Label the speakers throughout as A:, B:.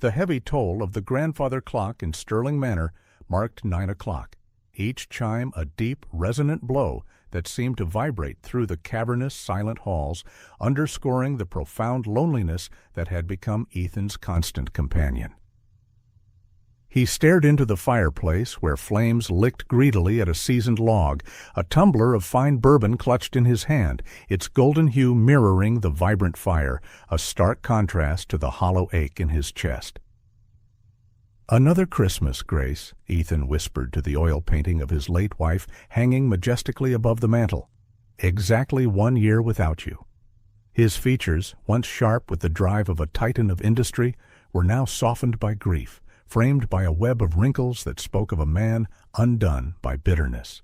A: The heavy toll of the grandfather clock in Sterling Manor marked 9 o'clock, each chime a deep, resonant blow that seemed to vibrate through the cavernous, silent halls, underscoring the profound loneliness that had become Ethan's constant companion. He stared into the fireplace where flames licked greedily at a seasoned log, a tumbler of fine bourbon clutched in his hand, its golden hue mirroring the vibrant fire, a stark contrast to the hollow ache in his chest. "Another Christmas, Grace," Ethan whispered to the oil painting of his late wife hanging majestically above the mantel. "Exactly 1 year without you." His features, once sharp with the drive of a titan of industry, were now softened by grief, framed by a web of wrinkles that spoke of a man undone by bitterness.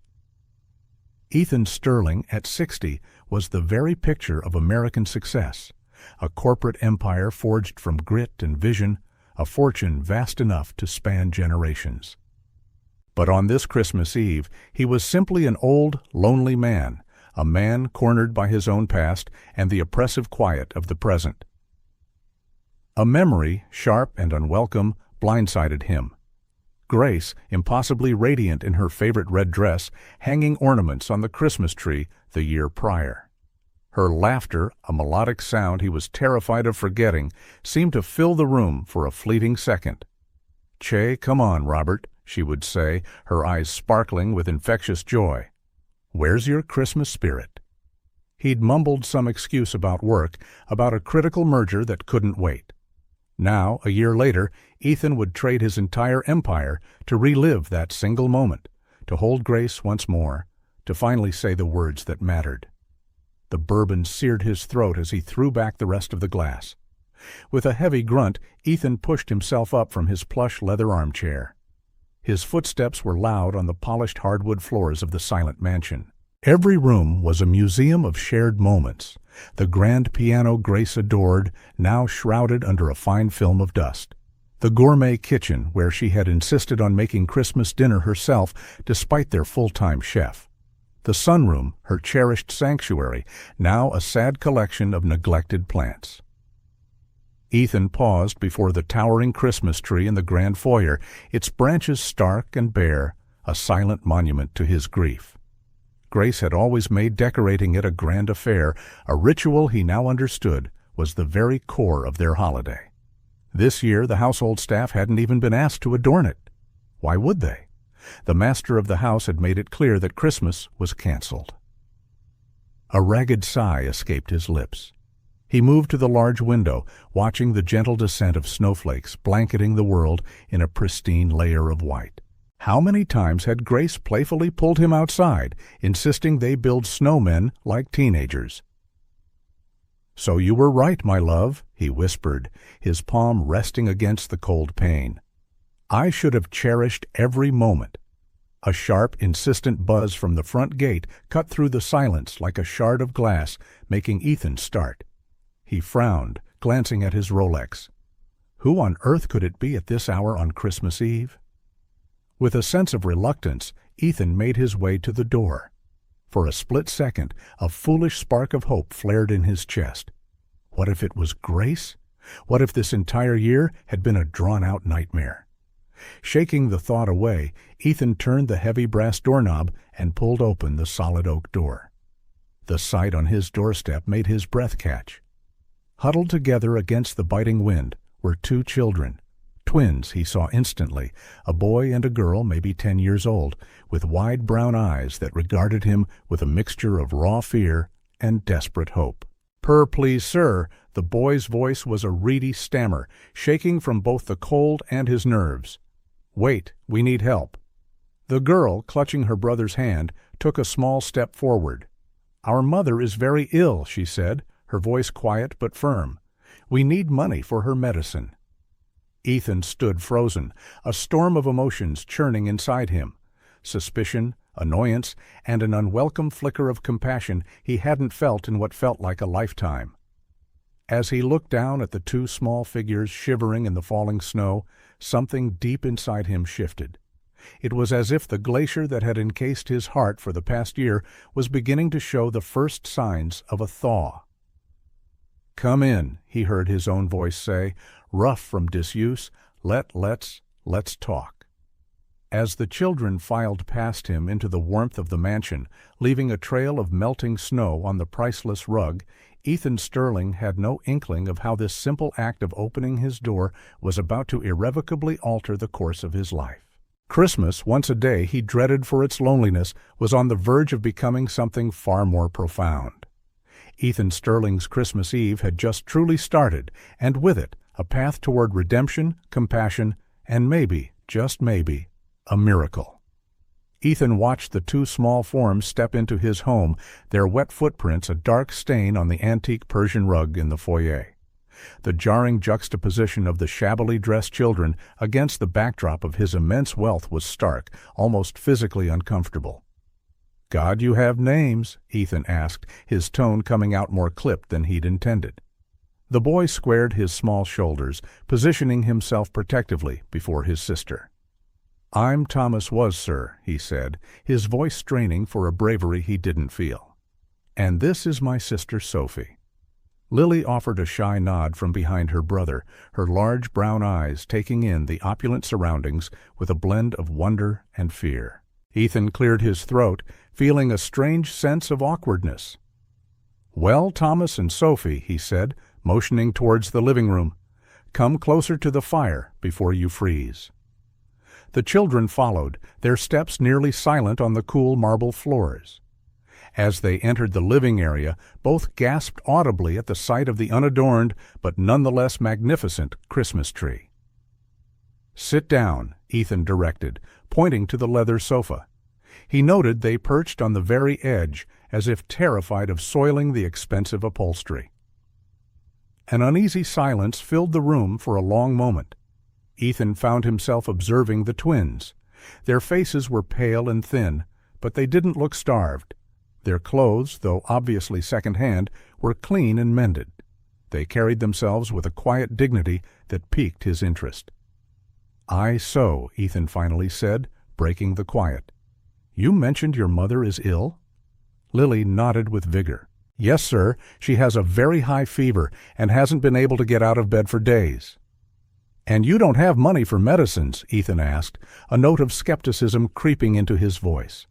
A: Ethan Sterling, at 60, was the very picture of American success, a corporate empire forged from grit and vision, a fortune vast enough to span generations. But on this Christmas Eve, he was simply an old, lonely man, a man cornered by his own past and the oppressive quiet of the present. A memory, sharp and unwelcome, blindsided him. Grace, impossibly radiant in her favorite red dress, hanging ornaments on the Christmas tree the year prior. Her laughter, a melodic sound he was terrified of forgetting, seemed to fill the room for a fleeting second. "Che, come on, Robert," she would say, her eyes sparkling with infectious joy. "Where's your Christmas spirit?" He'd mumbled some excuse about work, about a critical merger that couldn't wait. Now, a year later, Ethan would trade his entire empire to relive that single moment, to hold Grace once more, to finally say the words that mattered. The bourbon seared his throat as he threw back the rest of the glass. With a heavy grunt, Ethan pushed himself up from his plush leather armchair. His footsteps were loud on the polished hardwood floors of the silent mansion. Every room was a museum of shared moments, the grand piano Grace adored, now shrouded under a fine film of dust. The gourmet kitchen, where she had insisted on making Christmas dinner herself despite their full-time chef. The sunroom, her cherished sanctuary, now a sad collection of neglected plants. Ethan paused before the towering Christmas tree in the grand foyer, its branches stark and bare, a silent monument to his grief. Grace had always made decorating it a grand affair, a ritual he now understood was the very core of their holiday. This year the household staff hadn't even been asked to adorn it. Why would they? The master of the house had made it clear that Christmas was canceled. A ragged sigh escaped his lips. He moved to the large window, watching the gentle descent of snowflakes blanketing the world in a pristine layer of white. How many times had Grace playfully pulled him outside, insisting they build snowmen like teenagers? "So you were right, my love," he whispered, his palm resting against the cold pane. "I should have cherished every moment." A sharp, insistent buzz from the front gate cut through the silence like a shard of glass, making Ethan start. He frowned, glancing at his Rolex. Who on earth could it be at this hour on Christmas Eve? With a sense of reluctance, Ethan made his way to the door. For a split second, a foolish spark of hope flared in his chest. What if it was Grace? What if this entire year had been a drawn-out nightmare? Shaking the thought away, Ethan turned the heavy brass doorknob and pulled open the solid oak door. The sight on his doorstep made his breath catch. Huddled together against the biting wind were 2 children. Twins, he saw instantly, a boy and a girl maybe 10 years old, with wide brown eyes that regarded him with a mixture of raw fear and desperate hope. Please, sir," the boy's voice was a reedy stammer, shaking from both the cold and his nerves. "Wait, we need help." The girl, clutching her brother's hand, took a small step forward. "Our mother is very ill," she said, her voice quiet but firm. "We need money for her medicine." Ethan stood frozen, a storm of emotions churning inside him. Suspicion, annoyance, and an unwelcome flicker of compassion he hadn't felt in what felt like a lifetime. As he looked down at the 2 small figures shivering in the falling snow, something deep inside him shifted. It was as if the glacier that had encased his heart for the past year was beginning to show the first signs of a thaw. "Come in," he heard his own voice say, rough from disuse. Let's talk." As the children filed past him into the warmth of the mansion, leaving a trail of melting snow on the priceless rug, Ethan Sterling had no inkling of how this simple act of opening his door was about to irrevocably alter the course of his life. Christmas, once a day he dreaded for its loneliness, was on the verge of becoming something far more profound. Ethan Sterling's Christmas Eve had just truly started, and with it, a path toward redemption, compassion, and maybe, just maybe, a miracle. Ethan watched the two small forms step into his home, their wet footprints a dark stain on the antique Persian rug in the foyer. The jarring juxtaposition of the shabbily dressed children against the backdrop of his immense wealth was stark, almost physically uncomfortable. "God, you have names?" Ethan asked, his tone coming out more clipped than he'd intended. The boy squared his small shoulders, positioning himself protectively before his sister. "I'm Thomas Was, sir," he said, his voice straining for a bravery he didn't feel. "And this is my sister Sophie." Lily offered a shy nod from behind her brother, her large brown eyes taking in the opulent surroundings with a blend of wonder and fear. Ethan cleared his throat, feeling a strange sense of awkwardness. "Well, Thomas and Sophie," he said, motioning towards the living room, "come closer to the fire before you freeze." The children followed, their steps nearly silent on the cool marble floors. As they entered the living area, both gasped audibly at the sight of the unadorned but nonetheless magnificent Christmas tree. "Sit down," Ethan directed, pointing to the leather sofa. He noted they perched on the very edge, as if terrified of soiling the expensive upholstery. An uneasy silence filled the room for a long moment. Ethan found himself observing the twins. Their faces were pale and thin, but they didn't look starved. Their clothes, though obviously second-hand, were clean and mended. They carried themselves with a quiet dignity that piqued his interest. So," Ethan finally said, breaking the quiet. "You mentioned your mother is ill?" Lily nodded with vigor. "Yes, sir. She has a very high fever and hasn't been able to get out of bed for days." "And you don't have money for medicines?" Ethan asked, a note of skepticism creeping into his voice.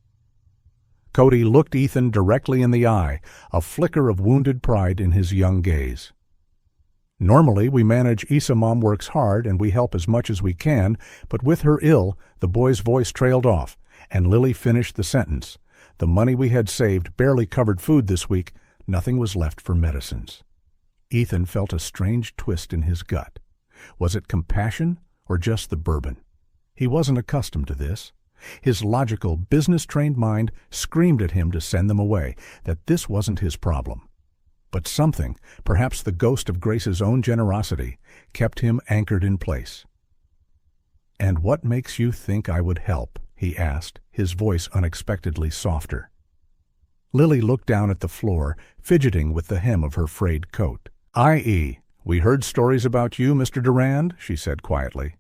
A: Cody looked Ethan directly in the eye, a flicker of wounded pride in his young gaze. "Normally we manage. Isa Mom works hard and we help as much as we can, but with her ill," the boy's voice trailed off, and Lily finished the sentence. "The money we had saved barely covered food this week. Nothing was left for medicines." Ethan felt a strange twist in his gut. Was it compassion or just the bourbon? He wasn't accustomed to this. His logical, business-trained mind screamed at him to send them away, that this wasn't his problem. But something, perhaps the ghost of Grace's own generosity, kept him anchored in place. "And what makes you think I would help?" he asked, his voice unexpectedly softer. Lily looked down at the floor, fidgeting with the hem of her frayed coat. "We heard stories about you, Mr. Durand," she said quietly.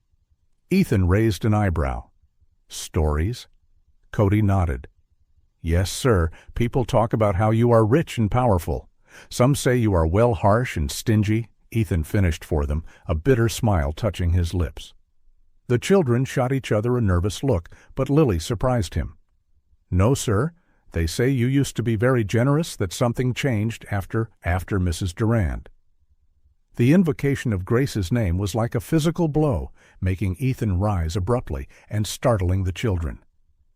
A: Ethan raised an eyebrow. "Stories?" Cody nodded. "Yes, sir. People talk about how you are rich and powerful. Some say you are well harsh and stingy," Ethan finished for them, a bitter smile touching his lips. The children shot each other a nervous look, but Lily surprised him. "No, sir. They say you used to be very generous, that something changed after Mrs. Durand." The invocation of Grace's name was like a physical blow, making Ethan rise abruptly and startling the children.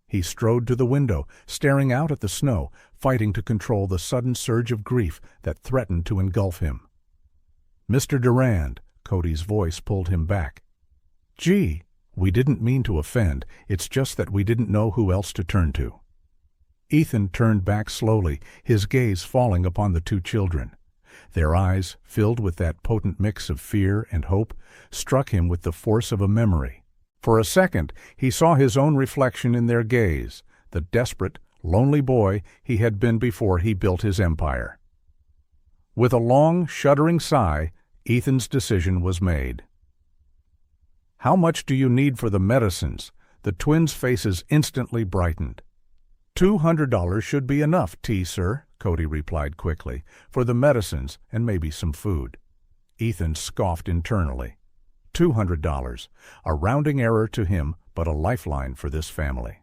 A: He strode to the window, staring out at the snow, fighting to control the sudden surge of grief that threatened to engulf him. "Mr. Durand," Cody's voice pulled him back. "Gee, we didn't mean to offend. It's just that we didn't know who else to turn to." Ethan turned back slowly, his gaze falling upon the two children. Their eyes, filled with that potent mix of fear and hope, struck him with the force of a memory. For a second, he saw his own reflection in their gaze, the desperate, lonely boy he had been before he built his empire. With a long, shuddering sigh, Ethan's decision was made. "How much do you need for the medicines?" The twins' faces instantly brightened. $200 should be enough, sir," Cody replied quickly, "for the medicines and maybe some food." Ethan scoffed internally. $200, a rounding error to him, but a lifeline for this family.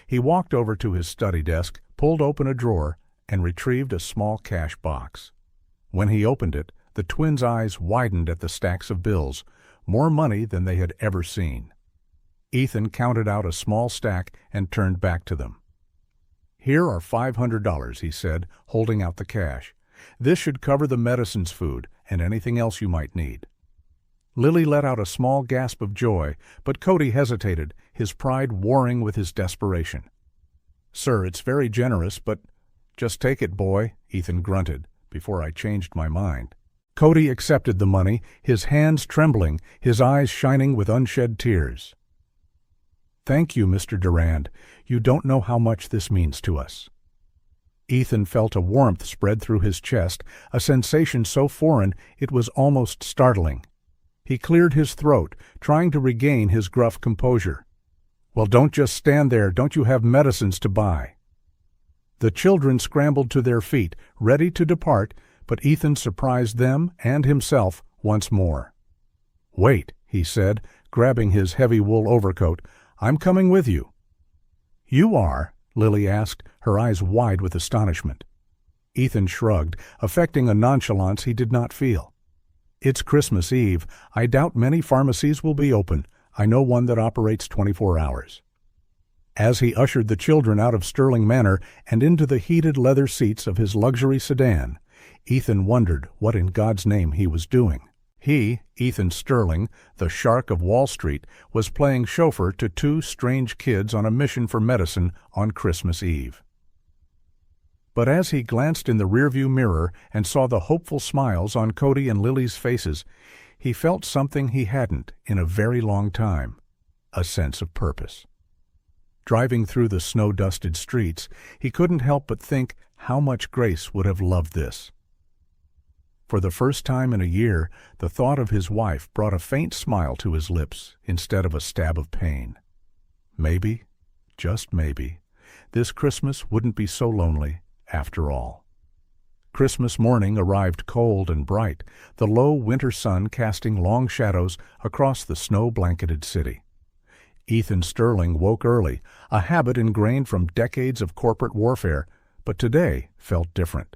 A: He walked over to his study desk, pulled open a drawer, and retrieved a small cash box. When he opened it, the twins' eyes widened at the stacks of bills, more money than they had ever seen. Ethan counted out a small stack and turned back to them. "Here are $500, he said, holding out the cash. "This should cover the medicines, food, and anything else you might need." Lily let out a small gasp of joy, but Cody hesitated, his pride warring with his desperation. "Sir, it's very generous, but—" "Just take it, boy," Ethan grunted, "before I changed my mind." Cody accepted the money, his hands trembling, his eyes shining with unshed tears. "Thank you, Mr. Durand. You don't know how much this means to us." Ethan felt a warmth spread through his chest, a sensation so foreign it was almost startling. He cleared his throat, trying to regain his gruff composure. "Well, don't just stand there. Don't you have medicines to buy?" The children scrambled to their feet, ready to depart, but Ethan surprised them and himself once more. "Wait," he said, grabbing his heavy wool overcoat. "I'm coming with you." "You are?" Lily asked, her eyes wide with astonishment. Ethan shrugged, affecting a nonchalance he did not feel. "It's Christmas Eve. I doubt many pharmacies will be open. I know one that operates 24 hours. As he ushered the children out of Sterling Manor and into the heated leather seats of his luxury sedan, Ethan wondered what in God's name he was doing. He, Ethan Sterling, the shark of Wall Street, was playing chauffeur to two strange kids on a mission for medicine on Christmas Eve. But as he glanced in the rearview mirror and saw the hopeful smiles on Cody and Lily's faces, he felt something he hadn't in a very long time, a sense of purpose. Driving through the snow-dusted streets, he couldn't help but think how much Grace would have loved this. For the first time in a year, the thought of his wife brought a faint smile to his lips instead of a stab of pain. Maybe, just maybe, this Christmas wouldn't be so lonely after all. Christmas morning arrived cold and bright, the low winter sun casting long shadows across the snow-blanketed city. Ethan Sterling woke early, a habit ingrained from decades of corporate warfare, but today felt different.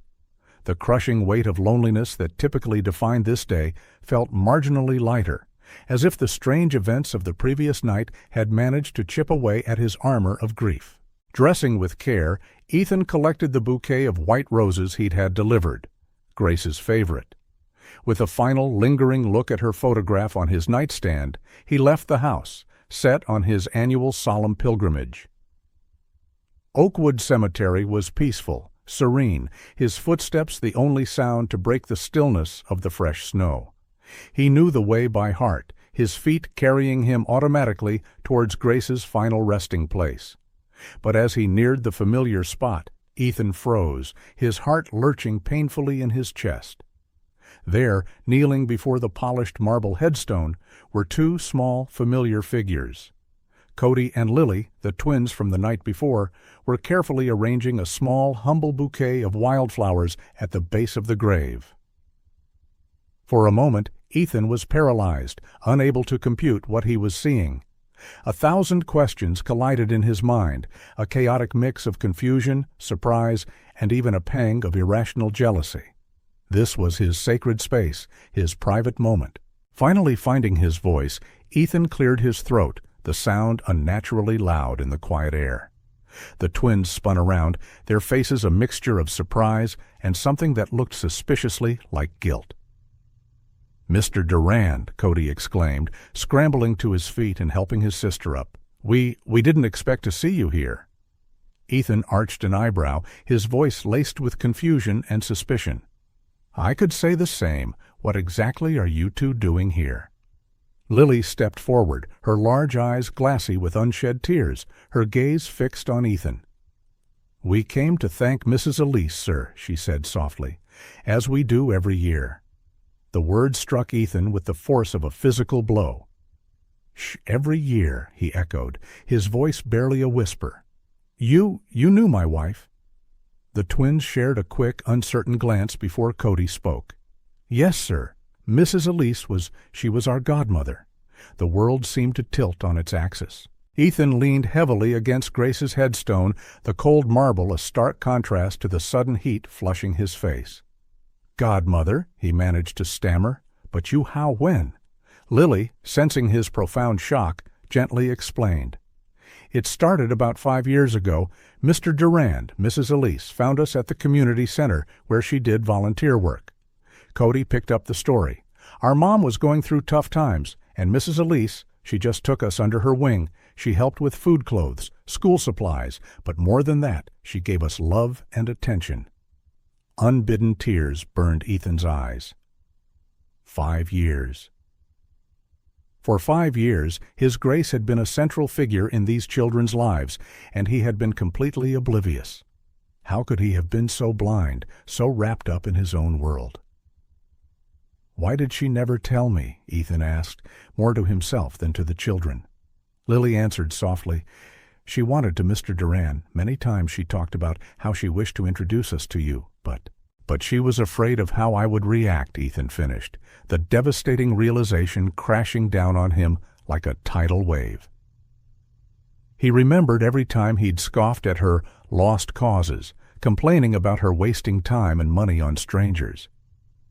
A: The crushing weight of loneliness that typically defined this day felt marginally lighter, as if the strange events of the previous night had managed to chip away at his armor of grief. Dressing with care, Ethan collected the bouquet of white roses he'd had delivered, Grace's favorite. With a final lingering look at her photograph on his nightstand, he left the house, set on his annual solemn pilgrimage. Oakwood Cemetery was peaceful, serene, his footsteps the only sound to break the stillness of the fresh snow. He knew the way by heart, his feet carrying him automatically towards Grace's final resting place. But as he neared the familiar spot, Ethan froze, his heart lurching painfully in his chest. There, kneeling before the polished marble headstone, were two small, familiar figures. Cody and Lily, the twins from the night before, were carefully arranging a small, humble bouquet of wildflowers at the base of the grave. For a moment, Ethan was paralyzed, unable to compute what he was seeing. 1,000 questions collided in his mind, a chaotic mix of confusion, surprise, and even a pang of irrational jealousy. This was his sacred space, his private moment. Finally finding his voice, Ethan cleared his throat, the sound unnaturally loud in the quiet air. The twins spun around, their faces a mixture of surprise and something that looked suspiciously like guilt. "Mr. Durand," Cody exclaimed, scrambling to his feet and helping his sister up. We didn't expect to see you here." Ethan arched an eyebrow, his voice laced with confusion and suspicion. "I could say the same. What exactly are you two doing here?" Lily stepped forward, her large eyes glassy with unshed tears, her gaze fixed on Ethan. "We came to thank Mrs. Elise, sir," she said softly, "as we do every year." The word struck Ethan with the force of a physical blow. Every year," he echoed, his voice barely a whisper. You knew my wife?" The twins shared a quick, uncertain glance before Cody spoke. "Yes, sir. Mrs. Elise was our godmother." The world seemed to tilt on its axis. Ethan leaned heavily against Grace's headstone, the cold marble a stark contrast to the sudden heat flushing his face. "Godmother," he managed to stammer, "but when?" Lily, sensing his profound shock, gently explained. "It started about 5 years ago. Mr. Durand, Mrs. Elise, found us at the community center where she did volunteer work." Cody picked up the story. "Our mom was going through tough times, and Mrs. Elise, she just took us under her wing. She helped with food, clothes, school supplies, but more than that, she gave us love and attention." Unbidden tears burned Ethan's eyes. 5 years. For 5 years, His Grace had been a central figure in these children's lives, and he had been completely oblivious. How could he have been so blind, so wrapped up in his own world? "Why did she never tell me?" Ethan asked, more to himself than to the children. Lily answered softly. "She wanted to, Mr. Durand. Many times she talked about how she wished to introduce us to you, but she was afraid of how I would react," Ethan finished, the devastating realization crashing down on him like a tidal wave. He remembered every time he'd scoffed at her lost causes, complaining about her wasting time and money on strangers.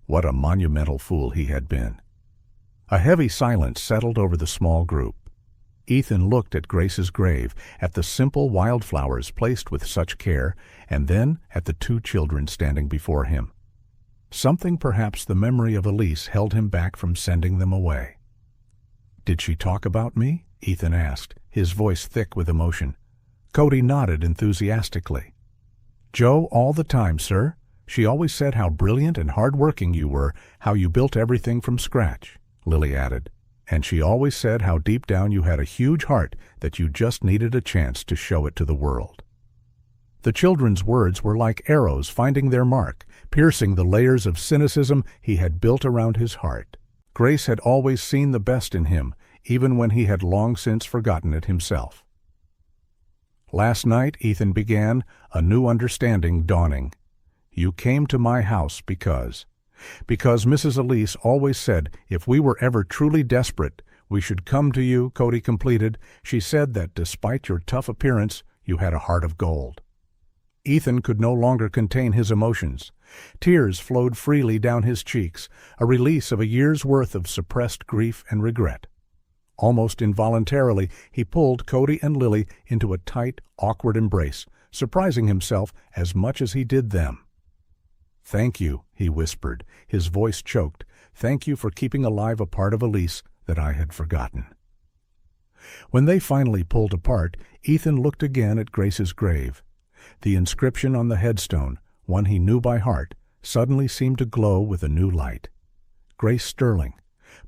A: What a monumental fool he had been. A heavy silence settled over the small group. Ethan looked at Grace's grave, at the simple wildflowers placed with such care, and then at the 2 children standing before him. Something, perhaps the memory of Elise, held him back from sending them away. "Did she talk about me?" Ethan asked, his voice thick with emotion. Cody nodded enthusiastically. "Joe, all the time, sir. She always said how brilliant and hard-working you were, how you built everything from scratch," Lily added. "And she always said how deep down you had a huge heart, that you just needed a chance to show it to the world." The children's words were like arrows finding their mark, piercing the layers of cynicism he had built around his heart. Grace had always seen the best in him, even when he had long since forgotten it himself. "Last night," Ethan began, a new understanding dawning. "You came to my house because Mrs. Elise always said if we were ever truly desperate, we should come to you," Cody completed. "She said that despite your tough appearance, you had a heart of gold." Ethan could no longer contain his emotions. Tears flowed freely down his cheeks, a release of a year's worth of suppressed grief and regret. Almost involuntarily, he pulled Cody and Lily into a tight, awkward embrace, surprising himself as much as he did them. "Thank you," he whispered, his voice choked. "Thank you for keeping alive a part of Elise that I had forgotten." When they finally pulled apart, Ethan looked again at Grace's grave. The inscription on the headstone, one he knew by heart, suddenly seemed to glow with a new light. Grace Sterling,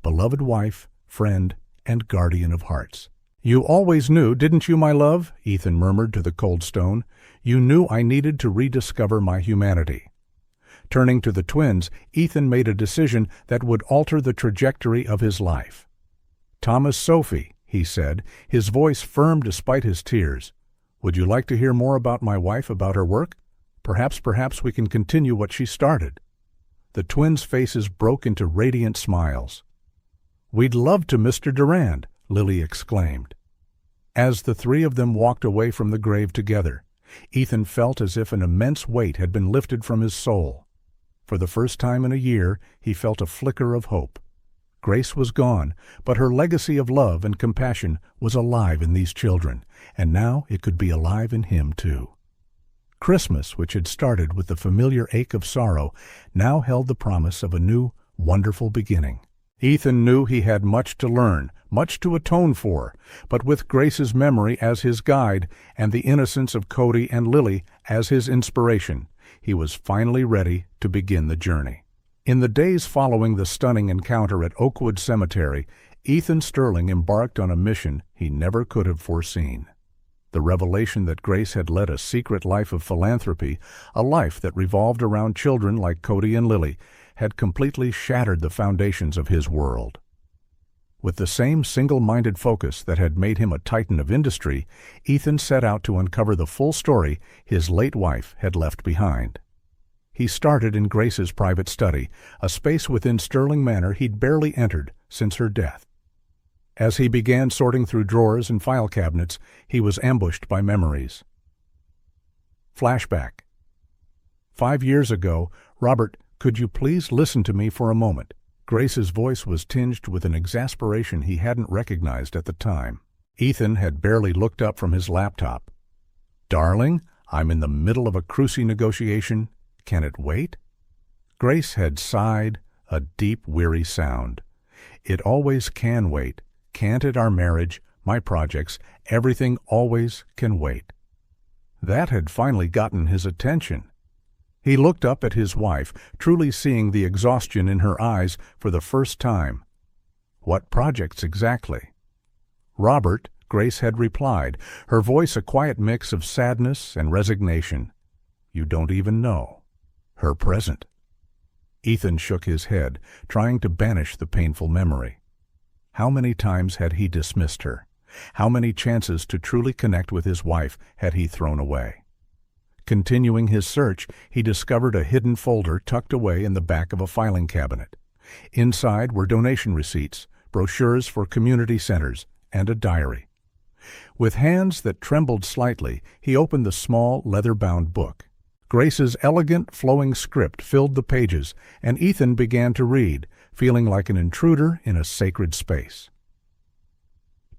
A: beloved wife, friend, and guardian of hearts. "You always knew, didn't you, my love?" Ethan murmured to the cold stone. "You knew I needed to rediscover my humanity." Turning to the twins, Ethan made a decision that would alter the trajectory of his life. "Thomas Sophie," he said, his voice firm despite his tears, "would you like to hear more about my wife, about her work? Perhaps we can continue what she started." The twins' faces broke into radiant smiles. "We'd love to, Mr. Durand," Lily exclaimed. As the 3 of them walked away from the grave together, Ethan felt as if an immense weight had been lifted from his soul. For the first time in a year, he felt a flicker of hope. Grace was gone, but her legacy of love and compassion was alive in these children, and now it could be alive in him too. Christmas, which had started with the familiar ache of sorrow, now held the promise of a new, wonderful beginning. Ethan knew he had much to learn, much to atone for, but with Grace's memory as his guide and the innocence of Cody and Lily as his inspiration, he was finally ready to begin the journey. In the days following the stunning encounter at Oakwood Cemetery, Ethan Sterling embarked on a mission he never could have foreseen. The revelation that Grace had led a secret life of philanthropy, a life that revolved around children like Cody and Lily, had completely shattered the foundations of his world. With the same single-minded focus that had made him a titan of industry, Ethan set out to uncover the full story his late wife had left behind. He started in Grace's private study, a space within Sterling Manor he'd barely entered since her death. As he began sorting through drawers and file cabinets, he was ambushed by memories. Flashback. 5 years ago, Robert, could you please listen to me for a moment? Grace's voice was tinged with an exasperation he hadn't recognized at the time. Ethan had barely looked up from his laptop. Darling, I'm in the middle of a crucial negotiation. Can it wait? Grace had sighed, a deep, weary sound. It always can wait. Can't it? Our marriage, my projects, everything always can wait. That had finally gotten his attention. He looked up at his wife, truly seeing the exhaustion in her eyes for the first time. What projects exactly? Robert, Grace had replied, her voice a quiet mix of sadness and resignation. You don't even know. Her present. Ethan shook his head, trying to banish the painful memory. How many times had he dismissed her? How many chances to truly connect with his wife had he thrown away? Continuing his search, he discovered a hidden folder tucked away in the back of a filing cabinet. Inside were donation receipts, brochures for community centers, and a diary. With hands that trembled slightly, he opened the small, leather-bound book. Grace's elegant, flowing script filled the pages, and Ethan began to read, feeling like an intruder in a sacred space.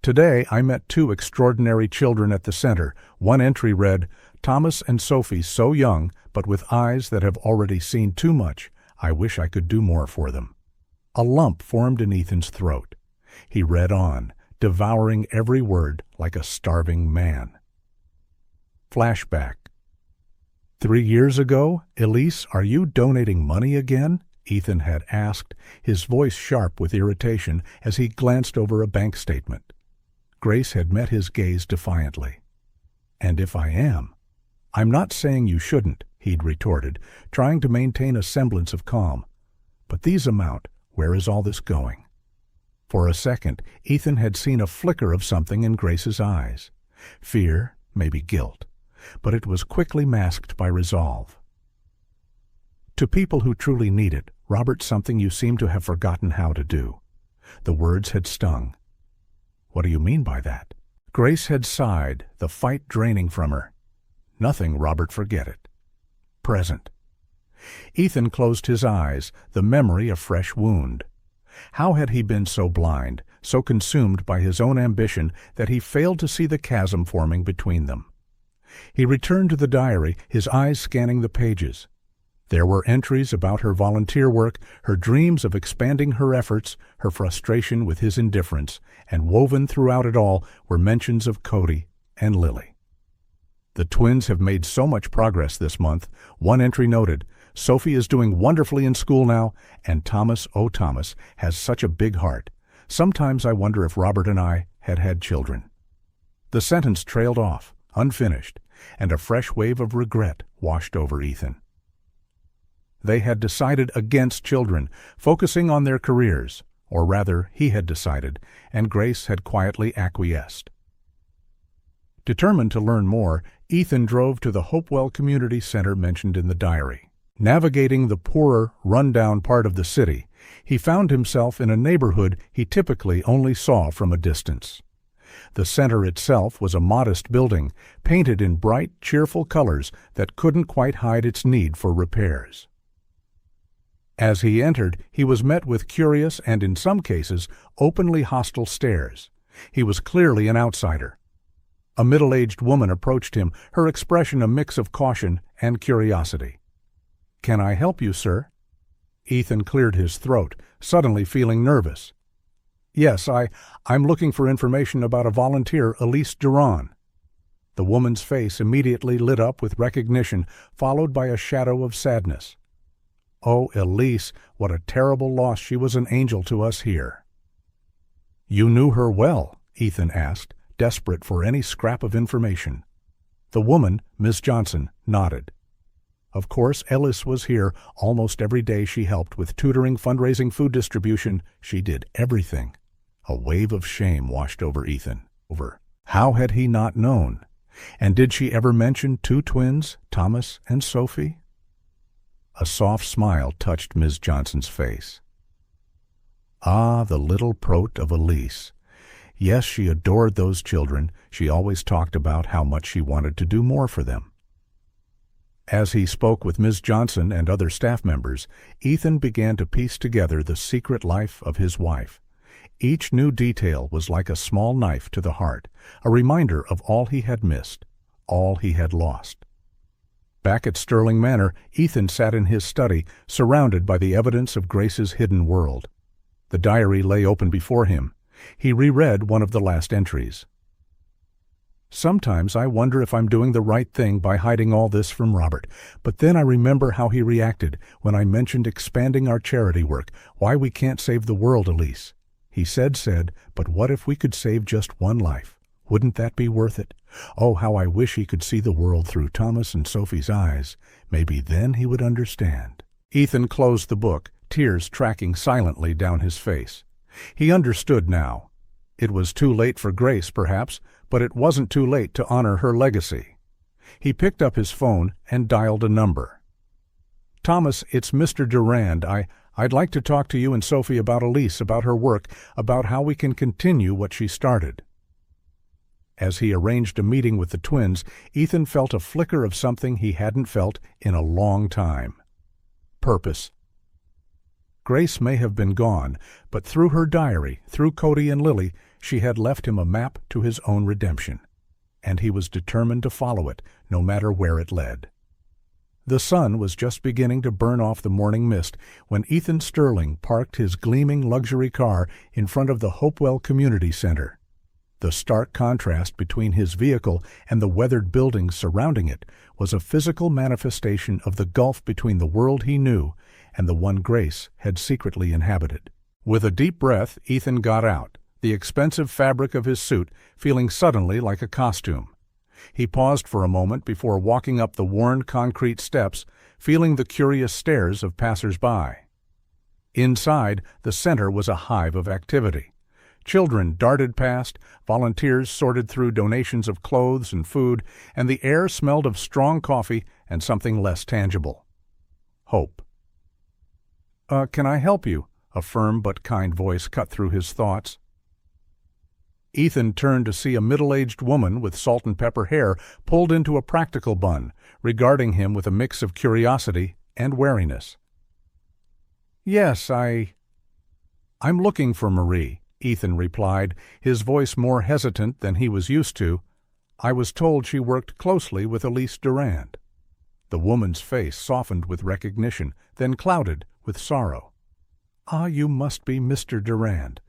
A: Today, I met 2 extraordinary children at the center. One entry read, Thomas and Sophie so young, but with eyes that have already seen too much. I wish I could do more for them. A lump formed in Ethan's throat. He read on, devouring every word like a starving man. Flashback. 3 years ago, Elise, are you donating money again? Ethan had asked, his voice sharp with irritation as he glanced over a bank statement. Grace had met his gaze defiantly. And if I am? I'm not saying you shouldn't, he'd retorted, trying to maintain a semblance of calm. But these amount, where is all this going? For a second, Ethan had seen a flicker of something in Grace's eyes. Fear, maybe guilt. But it was quickly masked by resolve. To people who truly need it, Robert, something you seem to have forgotten how to do. The words had stung. What do you mean by that? Grace had sighed, the fight draining from her. Nothing, Robert, forget it. Present. Ethan closed his eyes, the memory a fresh wound. How had he been so blind, so consumed by his own ambition that he failed to see the chasm forming between them? He returned to the diary, his eyes scanning the pages. There were entries about her volunteer work, her dreams of expanding her efforts, her frustration with his indifference, and woven throughout it all were mentions of Cody and Lily. The twins have made so much progress this month. One entry noted, Sophie is doing wonderfully in school now, and Thomas, oh Thomas, has such a big heart. Sometimes I wonder if Robert and I had had children. The sentence trailed off, unfinished, and a fresh wave of regret washed over Ethan. They had decided against children, focusing on their careers, or rather, he had decided, and Grace had quietly acquiesced. Determined to learn more, Ethan drove to the Hopewell Community Center mentioned in the diary. Navigating the poorer, run-down part of the city, he found himself in a neighborhood he typically only saw from a distance. The center itself was a modest building, painted in bright, cheerful colors that couldn't quite hide its need for repairs. As he entered, he was met with curious and, in some cases, openly hostile stares. He was clearly an outsider. A middle-aged woman approached him, her expression a mix of caution and curiosity. "Can I help you, sir?" Ethan cleared his throat, suddenly feeling nervous. "Yes, I'm looking for information about a volunteer, Elise Duran." The woman's face immediately lit up with recognition, followed by a shadow of sadness. "Oh, Elise, what a terrible loss. She was an angel to us here." "You knew her well?" Ethan asked, desperate for any scrap of information. The woman, Miss Johnson, nodded. Of course, Ellis was here almost every day. She helped with tutoring, fundraising, food distribution. She did everything. A wave of shame washed over Ethan. How had he not known? And did she ever mention two twins, Thomas and Sophie? A soft smile touched Ms. Johnson's face. Ah, the little prot of Elise. Yes, she adored those children. She always talked about how much she wanted to do more for them. As he spoke with Ms. Johnson and other staff members, Ethan began to piece together the secret life of his wife. Each new detail was like a small knife to the heart, a reminder of all he had missed, all he had lost. Back at Sterling Manor, Ethan sat in his study, surrounded by the evidence of Grace's hidden world. The diary lay open before him. He reread one of the last entries. Sometimes I wonder if I'm doing the right thing by hiding all this from Robert, but then I remember how he reacted when I mentioned expanding our charity work, why we can't save the world, Elise. He said, but what if we could save just one life? Wouldn't that be worth it? Oh, how I wish he could see the world through Thomas and Sophie's eyes. Maybe then he would understand. Ethan closed the book, tears tracking silently down his face. He understood now. It was too late for Grace, perhaps, but it wasn't too late to honor her legacy. He picked up his phone and dialed a number. Thomas, it's Mr. Durand. I'd like to talk to you and Sophie about Elise, about her work, about how we can continue what she started. As he arranged a meeting with the twins, Ethan felt a flicker of something he hadn't felt in a long time. Purpose. Grace may have been gone, but through her diary, through Cody and Lily, she had left him a map to his own redemption, and he was determined to follow it, no matter where it led. The sun was just beginning to burn off the morning mist when Ethan Sterling parked his gleaming luxury car in front of the Hopewell Community Center. The stark contrast between his vehicle and the weathered buildings surrounding it was a physical manifestation of the gulf between the world he knew and the one Grace had secretly inhabited. With a deep breath, Ethan got out, the expensive fabric of his suit feeling suddenly like a costume. He paused for a moment before walking up the worn concrete steps, feeling the curious stares of passers-by. Inside, the center was a hive of activity. Children darted past, volunteers sorted through donations of clothes and food, and the air smelled of strong coffee and something less tangible. Hope. Can I help you?" a firm but kind voice cut through his thoughts. Ethan turned to see a middle-aged woman with salt and pepper hair pulled into a practical bun, regarding him with a mix of curiosity and wariness. "Yes, I'm looking for Marie," Ethan replied, his voice more hesitant than he was used to. "I was told she worked closely with Elise Durand." The woman's face softened with recognition, then clouded with sorrow. "Ah, you must be Mr. Durand.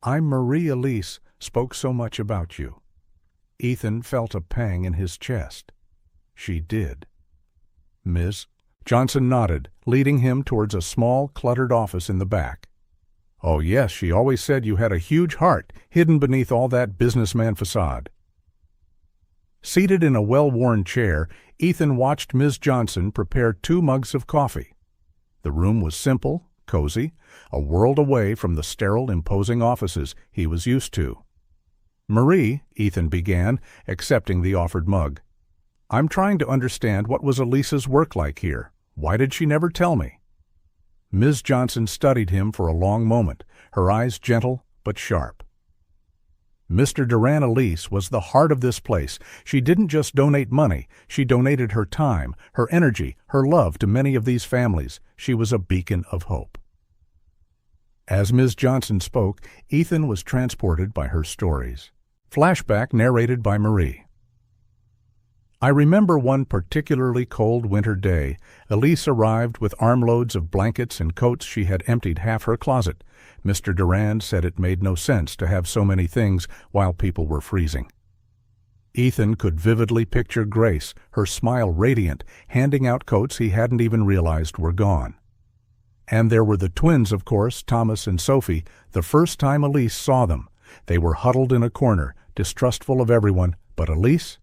A: I'm Marie. Elise spoke so much about you." Ethan felt a pang in his chest. She did. "Miss?" Johnson nodded, leading him towards a small, cluttered office in the back. "Oh, yes, she always said you had a huge heart hidden beneath all that businessman facade." Seated in a well-worn chair, Ethan watched Ms. Johnson prepare 2 mugs of coffee. The room was simple, cozy, a world away from the sterile, imposing offices he was used to. "Marie," Ethan began, accepting the offered mug, "I'm trying to understand what was Elisa's work like here. Why did she never tell me?" Ms. Johnson studied him for a long moment, her eyes gentle but sharp. "Mr. Durand, Elise was the heart of this place. She didn't just donate money. She donated her time, her energy, her love to many of these families. She was a beacon of hope." As Ms. Johnson spoke, Ethan was transported by her stories. Flashback narrated by Marie. "I remember one particularly cold winter day. Elise arrived with armloads of blankets and coats. She had emptied half her closet. Mr. Durand said it made no sense to have so many things while people were freezing." Ethan could vividly picture Grace, her smile radiant, handing out coats he hadn't even realized were gone. And there were the twins, of course, Thomas and Sophie. The first time Elise saw them, they were huddled in a corner, distrustful of everyone, but Elise?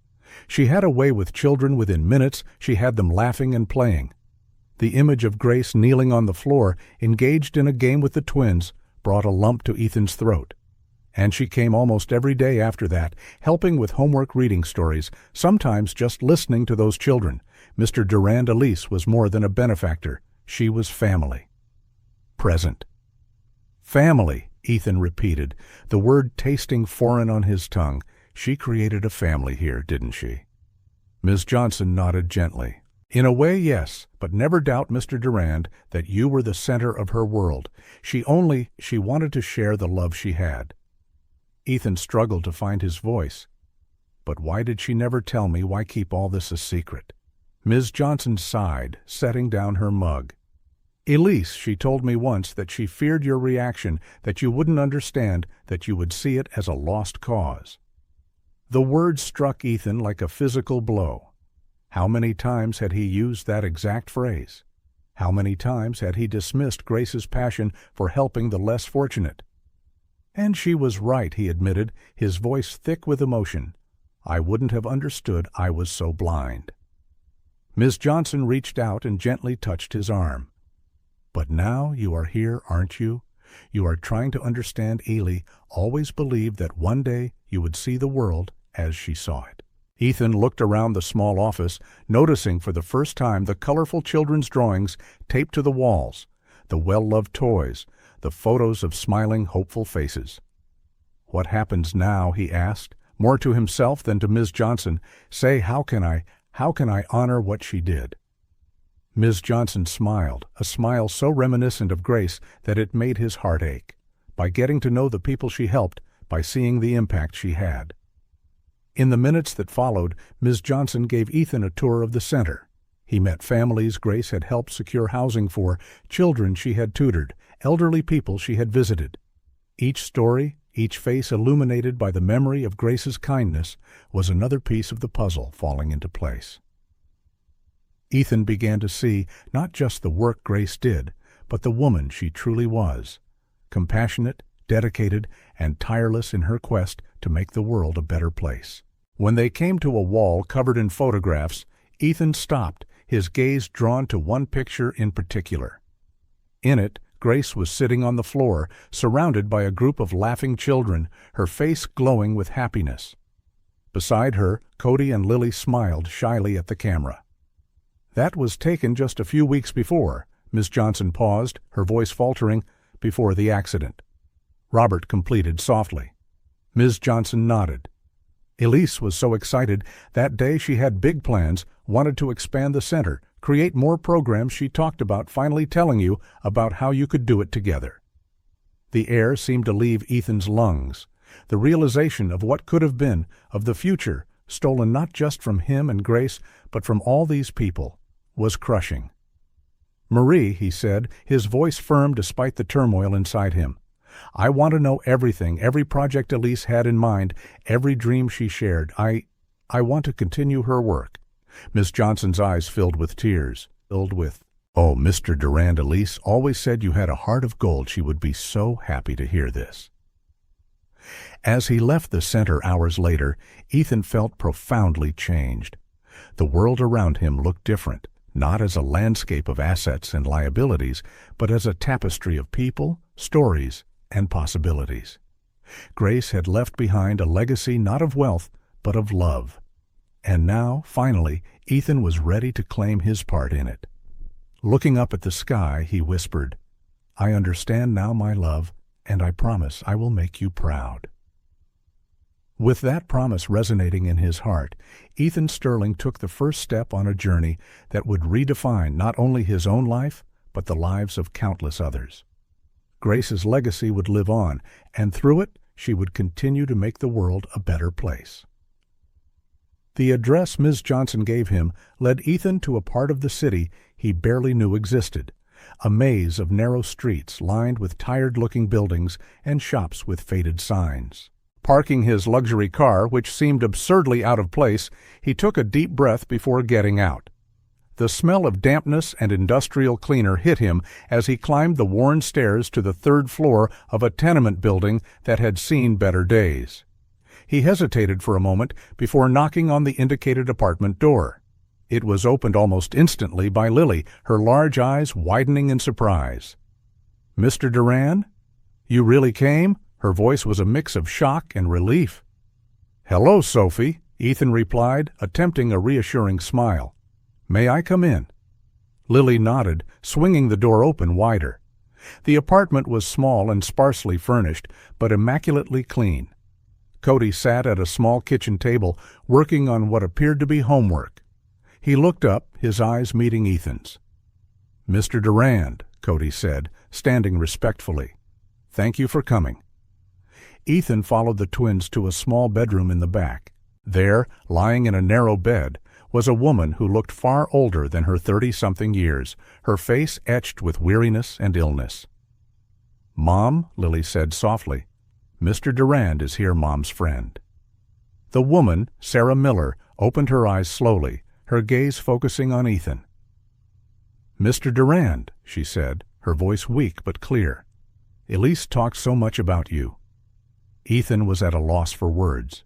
A: She had a way with children. Within minutes, she had them laughing and playing. The image of Grace kneeling on the floor, engaged in a game with the twins, brought a lump to Ethan's throat. And she came almost every day after that, helping with homework reading stories, sometimes just listening to those children. Mr. Durand Elise was more than a benefactor. She was family. Present. Family, Ethan repeated, the word tasting foreign on his tongue. She created a family here, didn't she? Ms. Johnson nodded gently. In a way, yes, but never doubt, Mr. Durand, that you were the center of her world. She wanted to share the love she had. Ethan struggled to find his voice. But why did she never tell me? Why keep all this a secret? Ms. Johnson sighed, setting down her mug. Elise, she told me once that she feared your reaction, that you wouldn't understand, that you would see it as a lost cause. The words struck Ethan like a physical blow. How many times had he used that exact phrase? How many times had he dismissed Grace's passion for helping the less fortunate? And she was right, he admitted, his voice thick with emotion. I wouldn't have understood, I was so blind. Ms. Johnson reached out and gently touched his arm. But now you are here, aren't you? You are trying to understand. Ely always believed that one day you would see the world as she saw it. Ethan looked around the small office, noticing for the first time the colorful children's drawings taped to the walls, the well-loved toys, the photos of smiling, hopeful faces. What happens now, he asked, more to himself than to Ms. Johnson. Say, how can I honor what she did? Ms. Johnson smiled, a smile so reminiscent of Grace that it made his heart ache. By getting to know the people she helped, by seeing the impact she had. In the minutes that followed, Ms. Johnson gave Ethan a tour of the center. He met families Grace had helped secure housing for, children she had tutored, elderly people she had visited. Each story, each face illuminated by the memory of Grace's kindness, was another piece of the puzzle falling into place. Ethan began to see not just the work Grace did, but the woman she truly was, compassionate, dedicated, and tireless in her quest to make the world a better place. When they came to a wall covered in photographs, Ethan stopped, his gaze drawn to one picture in particular. In it, Grace was sitting on the floor, surrounded by a group of laughing children, her face glowing with happiness. Beside her, Cody and Lily smiled shyly at the camera. That was taken just a few weeks before. Ms. Johnson paused, her voice faltering, before the accident. Robert completed softly. Ms. Johnson nodded. Elise was so excited. That day she had big plans, wanted to expand the center, create more programs. She talked about finally telling you about how you could do it together. The air seemed to leave Ethan's lungs. The realization of what could have been, of the future, stolen not just from him and Grace, but from all these people, was crushing. Marie, he said, his voice firm despite the turmoil inside him. I want to know everything, every project Elise had in mind, every dream she shared. I want to continue her work. Miss Johnson's eyes filled with tears, oh, Mr. Durand Elise always said you had a heart of gold. She would be so happy to hear this. As he left the center hours later, Ethan felt profoundly changed. The world around him looked different, not as a landscape of assets and liabilities, but as a tapestry of people, stories, and possibilities. Grace had left behind a legacy not of wealth, but of love. And now, finally, Ethan was ready to claim his part in it. Looking up at the sky, he whispered, I understand now, my love, and I promise I will make you proud. With that promise resonating in his heart, Ethan Sterling took the first step on a journey that would redefine not only his own life, but the lives of countless others. Grace's legacy would live on, and through it, she would continue to make the world a better place. The address Ms. Johnson gave him led Ethan to a part of the city he barely knew existed, a maze of narrow streets lined with tired-looking buildings and shops with faded signs. Parking his luxury car, which seemed absurdly out of place, he took a deep breath before getting out. The smell of dampness and industrial cleaner hit him as he climbed the worn stairs to the third floor of a tenement building that had seen better days. He hesitated for a moment before knocking on the indicated apartment door. It was opened almost instantly by Lily, her large eyes widening in surprise. "Mr. Durand? You really came?" Her voice was a mix of shock and relief. "Hello, Sophie," Ethan replied, attempting a reassuring smile. "May I come in?" Lily nodded, swinging the door open wider. The apartment was small and sparsely furnished, but immaculately clean. Cody sat at a small kitchen table, working on what appeared to be homework. He looked up, his eyes meeting Ethan's. "Mr. Durand," Cody said, standing respectfully. "Thank you for coming." Ethan followed the twins to a small bedroom in the back. There, lying in a narrow bed, was a woman who looked far older than her 30-something years, her face etched with weariness and illness. "Mom," Lily said softly, "Mr. Durand is here, Mom's friend." The woman, Sarah Miller, opened her eyes slowly, her gaze focusing on Ethan. "Mr. Durand," she said, her voice weak but clear. "Elise talked so much about you." Ethan was at a loss for words.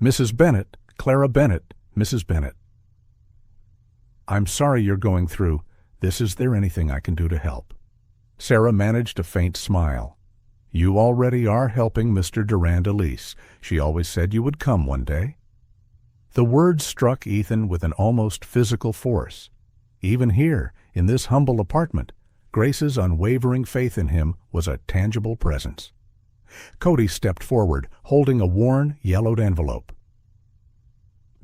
A: "Mrs. Bennett, Clara Bennett, Mrs. Bennett." "I'm sorry you're going through this. Is there anything I can do to help?" Sarah managed a faint smile. "You already are helping Mr. Durand, Elise. She always said you would come one day." The words struck Ethan with an almost physical force. Even here, in this humble apartment, Grace's unwavering faith in him was a tangible presence. Cody stepped forward, holding a worn, yellowed envelope.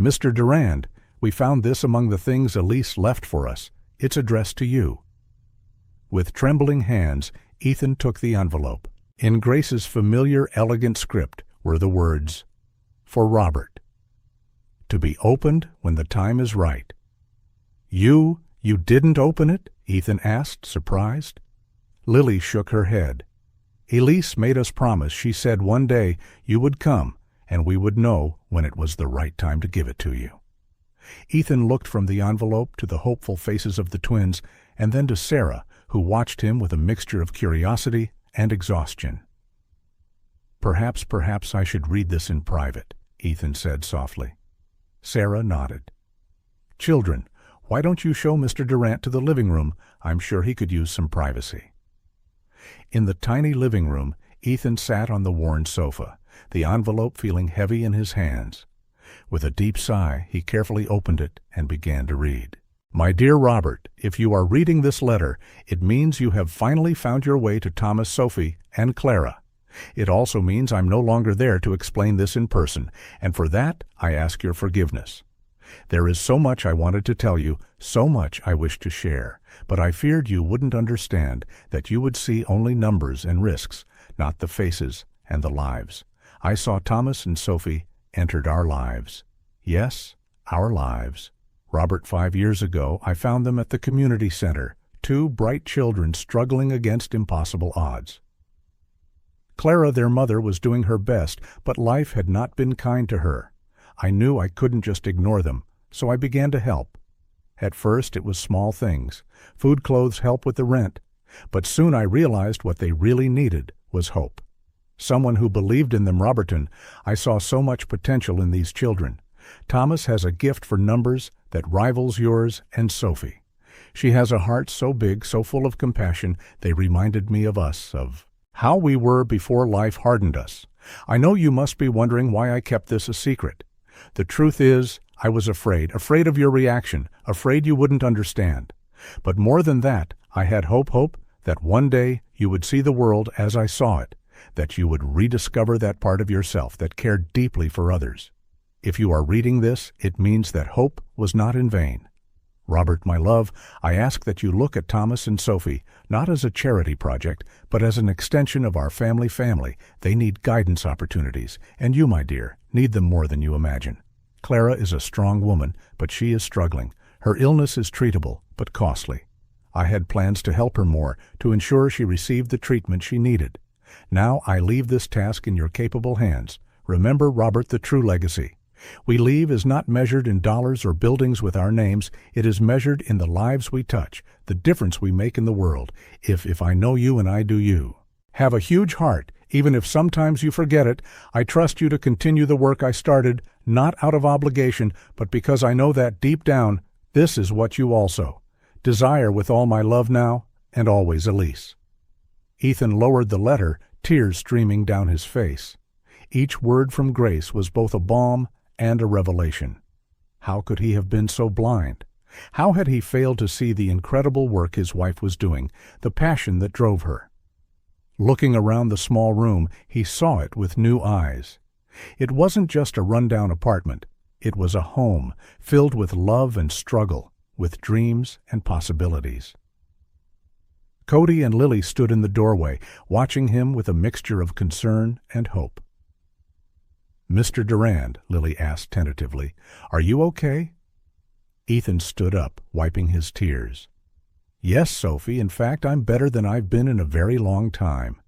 A: "Mr. Durand, we found this among the things Elise left for us. It's addressed to you." With trembling hands, Ethan took the envelope. In Grace's familiar, elegant script were the words, "For Robert. To be opened when the time is right." You didn't open it?" Ethan asked, surprised. Lily shook her head. "Elise made us promise. She said one day you would come, and we would know when it was the right time to give it to you." Ethan looked from the envelope to the hopeful faces of the twins, and then to Sarah, who watched him with a mixture of curiosity and exhaustion. Perhaps I should read this in private," Ethan said softly. Sarah nodded. "Children, why don't you show Mr. Durand to the living room? I'm sure he could use some privacy." In the tiny living room, Ethan sat on the worn sofa, the envelope feeling heavy in his hands. With a deep sigh, he carefully opened it and began to read. "My dear Robert, if you are reading this letter, it means you have finally found your way to Thomas, Sophie, and Clara. It also means I'm no longer there to explain this in person, and for that I ask your forgiveness. There is so much I wanted to tell you, so much I wish to share, but I feared you wouldn't understand, that you would see only numbers and risks, not the faces and the lives. I saw Thomas and Sophie entered our lives. Yes, our lives. Robert, 5 years ago, I found them at the community center, 2 bright children struggling against impossible odds. Clara, their mother, was doing her best, but life had not been kind to her. I knew I couldn't just ignore them, so I began to help. At first it was small things, food, clothes, help with the rent, but soon I realized what they really needed was hope. Someone who believed in them. Roberton, I saw so much potential in these children. Thomas has a gift for numbers that rivals yours and Sophie. She has a heart so big, so full of compassion, they reminded me of us, of how we were before life hardened us. I know you must be wondering why I kept this a secret. The truth is, I was afraid of your reaction, afraid you wouldn't understand. But more than that, I had hope that one day you would see the world as I saw it, that you would rediscover that part of yourself that cared deeply for others. If you are reading this, it means that hope was not in vain. Robert, my love, I ask that you look at Thomas and Sophie, not as a charity project, but as an extension of our family. They need guidance opportunities, and you, my dear, need them more than you imagine. Clara is a strong woman, but she is struggling. Her illness is treatable, but costly. I had plans to help her more, to ensure she received the treatment she needed. Now I leave this task in your capable hands. Remember, Robert, the true legacy we leave is not measured in dollars or buildings with our names. It is measured in the lives we touch, the difference we make in the world, if I know you and I do you. Have a huge heart, even if sometimes you forget it. I trust you to continue the work I started, not out of obligation, but because I know that deep down, this is what you also desire with all my love now and always, Elise. Ethan lowered the letter, tears streaming down his face. Each word from Grace was both a balm and a revelation. How could he have been so blind? How had he failed to see the incredible work his wife was doing, the passion that drove her? Looking around the small room, he saw it with new eyes. It wasn't just a rundown apartment. It was a home filled with love and struggle, with dreams and possibilities. Cody and Lily stood in the doorway, watching him with a mixture of concern and hope. "Mr. Durand," Lily asked tentatively, "are you okay?" Ethan stood up, wiping his tears. "Yes, Sophie, in fact, I'm better than I've been in a very long time."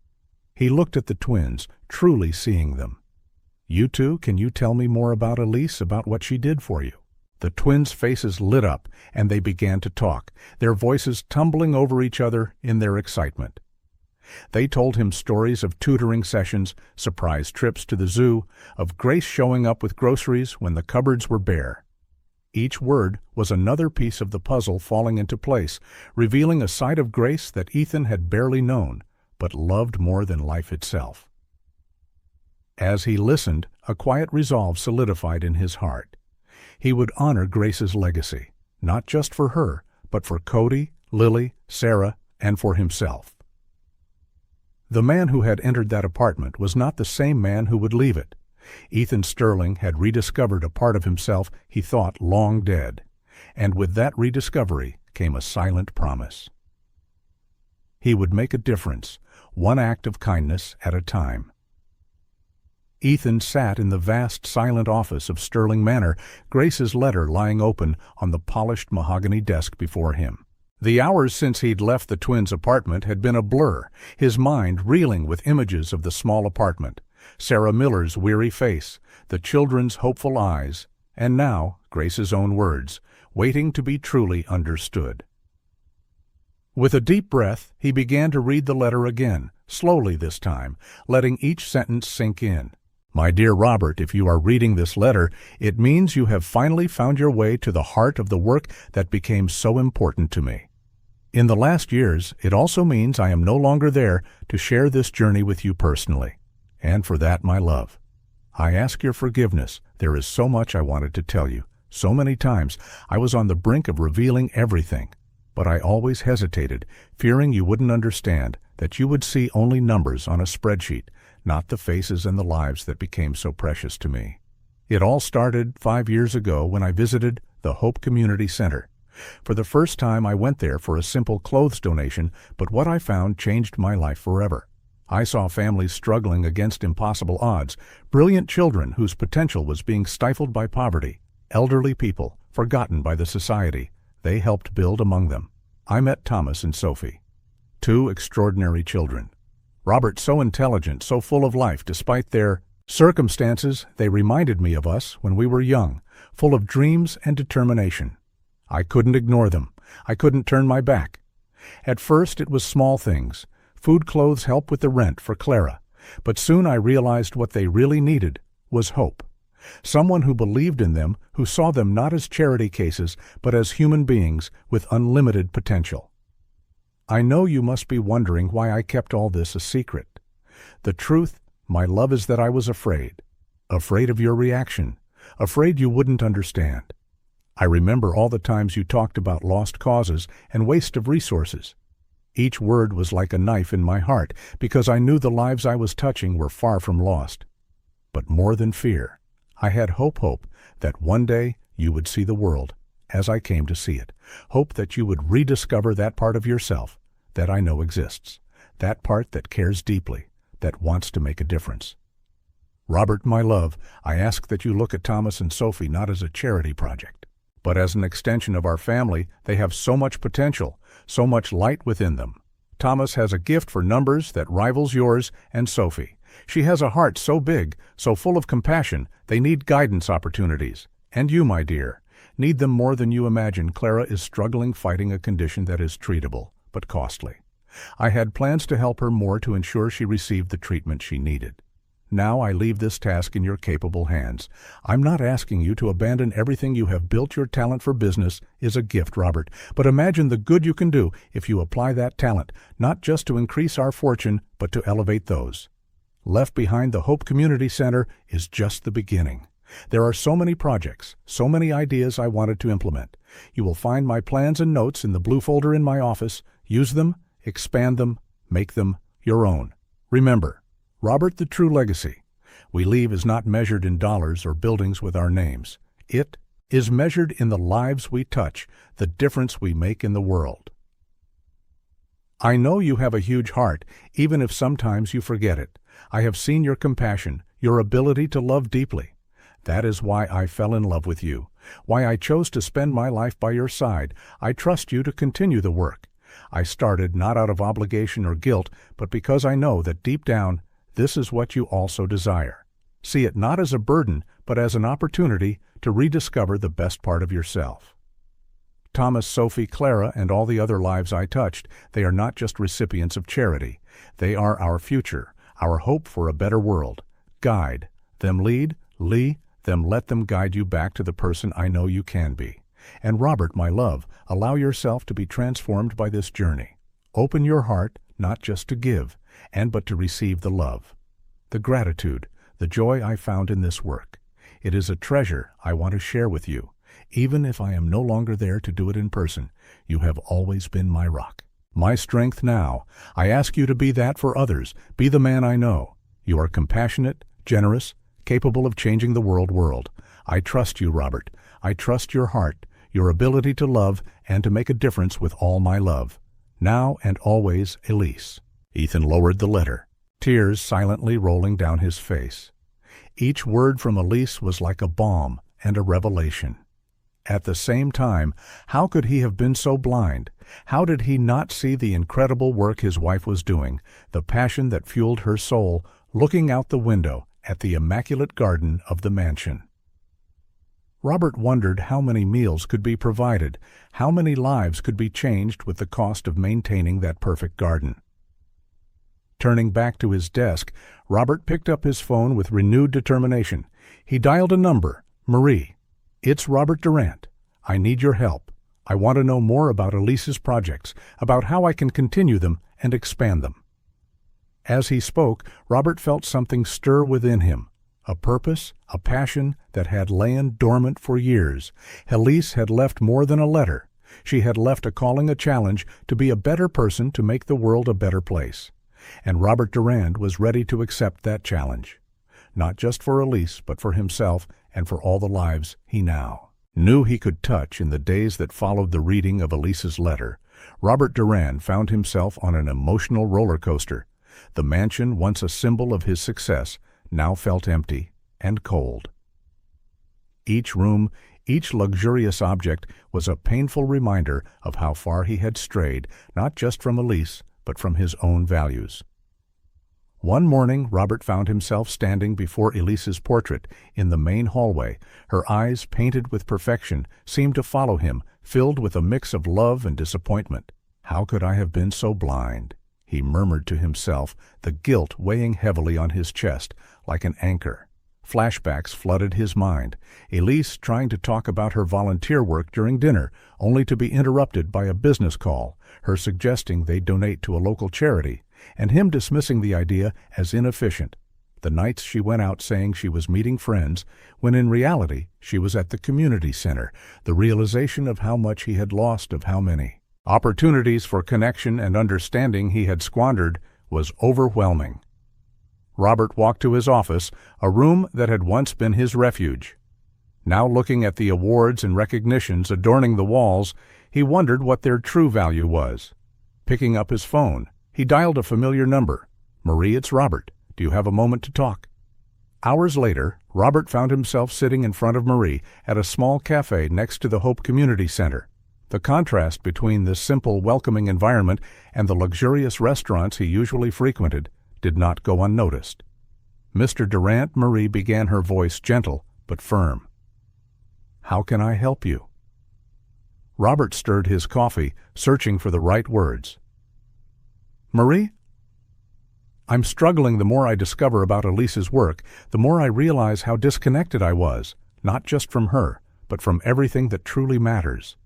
A: He looked at the twins, truly seeing them. "You two, can you tell me more about Elise, about what she did for you?" The twins' faces lit up, and they began to talk, their voices tumbling over each other in their excitement. They told him stories of tutoring sessions, surprise trips to the zoo, of Grace showing up with groceries when the cupboards were bare. Each word was another piece of the puzzle falling into place, revealing a side of Grace that Ethan had barely known, but loved more than life itself. As he listened, a quiet resolve solidified in his heart. He would honor Grace's legacy, not just for her, but for Cody, Lily, Sarah, and for himself. The man who had entered that apartment was not the same man who would leave it. Ethan Sterling had rediscovered a part of himself he thought long dead, and with that rediscovery came a silent promise. He would make a difference, one act of kindness at a time. Ethan sat in the vast, silent office of Sterling Manor, Grace's letter lying open on the polished mahogany desk before him. The hours since he'd left the twins' apartment had been a blur, his mind reeling with images of the small apartment, Sarah Miller's weary face, the children's hopeful eyes, and now Grace's own words, waiting to be truly understood. With a deep breath, he began to read the letter again, slowly this time, letting each sentence sink in. "My dear Robert, if you are reading this letter, it means you have finally found your way to the heart of the work that became so important to me. In the last years, it also means I am no longer there to share this journey with you personally. And for that, my love, I ask your forgiveness. There is so much I wanted to tell you. So many times I was on the brink of revealing everything, but I always hesitated, fearing you wouldn't understand, that you would see only numbers on a spreadsheet, not the faces and the lives that became so precious to me. It all started 5 years ago when I visited the Hope Community Center. For the first time I went there for a simple clothes donation, but what I found changed my life forever. I saw families struggling against impossible odds, brilliant children whose potential was being stifled by poverty, elderly people forgotten by the society they helped build among them. I met Thomas and Sophie, 2 extraordinary children. Robert, so intelligent, so full of life despite their circumstances, they reminded me of us when we were young, full of dreams and determination. I couldn't ignore them. I couldn't turn my back. At first it was small things. Food, clothes, help with the rent for Clara. But soon I realized what they really needed was hope. Someone who believed in them, who saw them not as charity cases, but as human beings with unlimited potential. I know you must be wondering why I kept all this a secret. The truth, my love, is that I was afraid. Afraid of your reaction. Afraid you wouldn't understand. I remember all the times you talked about lost causes and waste of resources. Each word was like a knife in my heart because I knew the lives I was touching were far from lost. But more than fear, I had hope that one day you would see the world as I came to see it. Hope that you would rediscover that part of yourself that I know exists, that part that cares deeply, that wants to make a difference. Robert, my love, I ask that you look at Thomas and Sophie not as a charity project, but as an extension of our family. They have so much potential, so much light within them. Thomas has a gift for numbers that rivals yours and Sophie. She has a heart so big, so full of compassion, they need guidance opportunities. And you, my dear, need them more than you imagine. Clara is struggling fighting a condition that is treatable, but costly. I had plans to help her more to ensure she received the treatment she needed. Now I leave this task in your capable hands. I'm not asking you to abandon everything you have built. Your talent for business is a gift, Robert, but imagine the good you can do if you apply that talent, not just to increase our fortune, but to elevate those. Left behind, the Hope Community Center is just the beginning. There are so many projects, so many ideas I wanted to implement. You will find my plans and notes in the blue folder in my office. Use them, expand them, make them your own. Remember, Robert, the true legacy we leave is not measured in dollars or buildings with our names. It is measured in the lives we touch, the difference we make in the world. I know you have a huge heart, even if sometimes you forget it. I have seen your compassion, your ability to love deeply. That is why I fell in love with you, why I chose to spend my life by your side. I trust you to continue the work. I started not out of obligation or guilt, but because I know that deep down, this is what you also desire. See it not as a burden, but as an opportunity to rediscover the best part of yourself. Thomas, Sophie, Clara, and all the other lives I touched, they are not just recipients of charity. They are our future, our hope for a better world. Guide them, lead them, let them guide you back to the person I know you can be. And Robert, my love, allow yourself to be transformed by this journey. Open your heart, not just to give, but to receive the love, the gratitude, the joy I found in this work. It is a treasure I want to share with you. Even if I am no longer there to do it in person, you have always been my rock, my strength now. I ask you to be that for others. Be the man I know. You are compassionate, generous, capable of changing the world. I trust you, Robert. I trust your heart, your ability to love and to make a difference with all my love. Now and always, Elise. Ethan lowered the letter, tears silently rolling down his face. Each word from Elise was like a balm and a revelation. At the same time, how could he have been so blind? How did he not see the incredible work his wife was doing, the passion that fueled her soul, looking out the window at the immaculate garden of the mansion? Robert wondered how many meals could be provided, how many lives could be changed with the cost of maintaining that perfect garden. Turning back to his desk, Robert picked up his phone with renewed determination. He dialed a number. Marie. It's Robert Durant. I need your help. I want to know more about Elise's projects, about how I can continue them and expand them. As he spoke, Robert felt something stir within him, a purpose, a passion that had lain dormant for years. Elise had left more than a letter. She had left a calling, a challenge to be a better person, to make the world a better place. And Robert Durand was ready to accept that challenge, not just for Elise, but for himself and for all the lives he now knew he could touch. In the days that followed the reading of Elise's letter, Robert Durand found himself on an emotional roller coaster. The mansion, once a symbol of his success, now felt empty and cold. Each room, each luxurious object was a painful reminder of how far he had strayed, not just from Elise, but from his own values. One morning, Robert found himself standing before Elise's portrait in the main hallway. Her eyes, painted with perfection, seemed to follow him, filled with a mix of love and disappointment. How could I have been so blind? He murmured to himself, the guilt weighing heavily on his chest like an anchor. Flashbacks flooded his mind. Elise trying to talk about her volunteer work during dinner, only to be interrupted by a business call, her suggesting they donate to a local charity, and him dismissing the idea as inefficient. The nights she went out saying she was meeting friends, when in reality she was at the community center, the realization of how much he had lost, of how many opportunities for connection and understanding he had squandered, was overwhelming. Robert walked to his office, a room that had once been his refuge. Now looking at the awards and recognitions adorning the walls, he wondered what their true value was. Picking up his phone, he dialed a familiar number. Marie, it's Robert. Do you have a moment to talk? Hours later, Robert found himself sitting in front of Marie at a small cafe next to the Hope Community Center. The contrast between this simple, welcoming environment and the luxurious restaurants he usually frequented did not go unnoticed. Mr. Durant, Marie began, her voice gentle but firm. How can I help you? Robert stirred his coffee, searching for the right words. Marie? I'm struggling. The more I discover about Elise's work, the more I realize how disconnected I was, not just from her, but from everything that truly matters."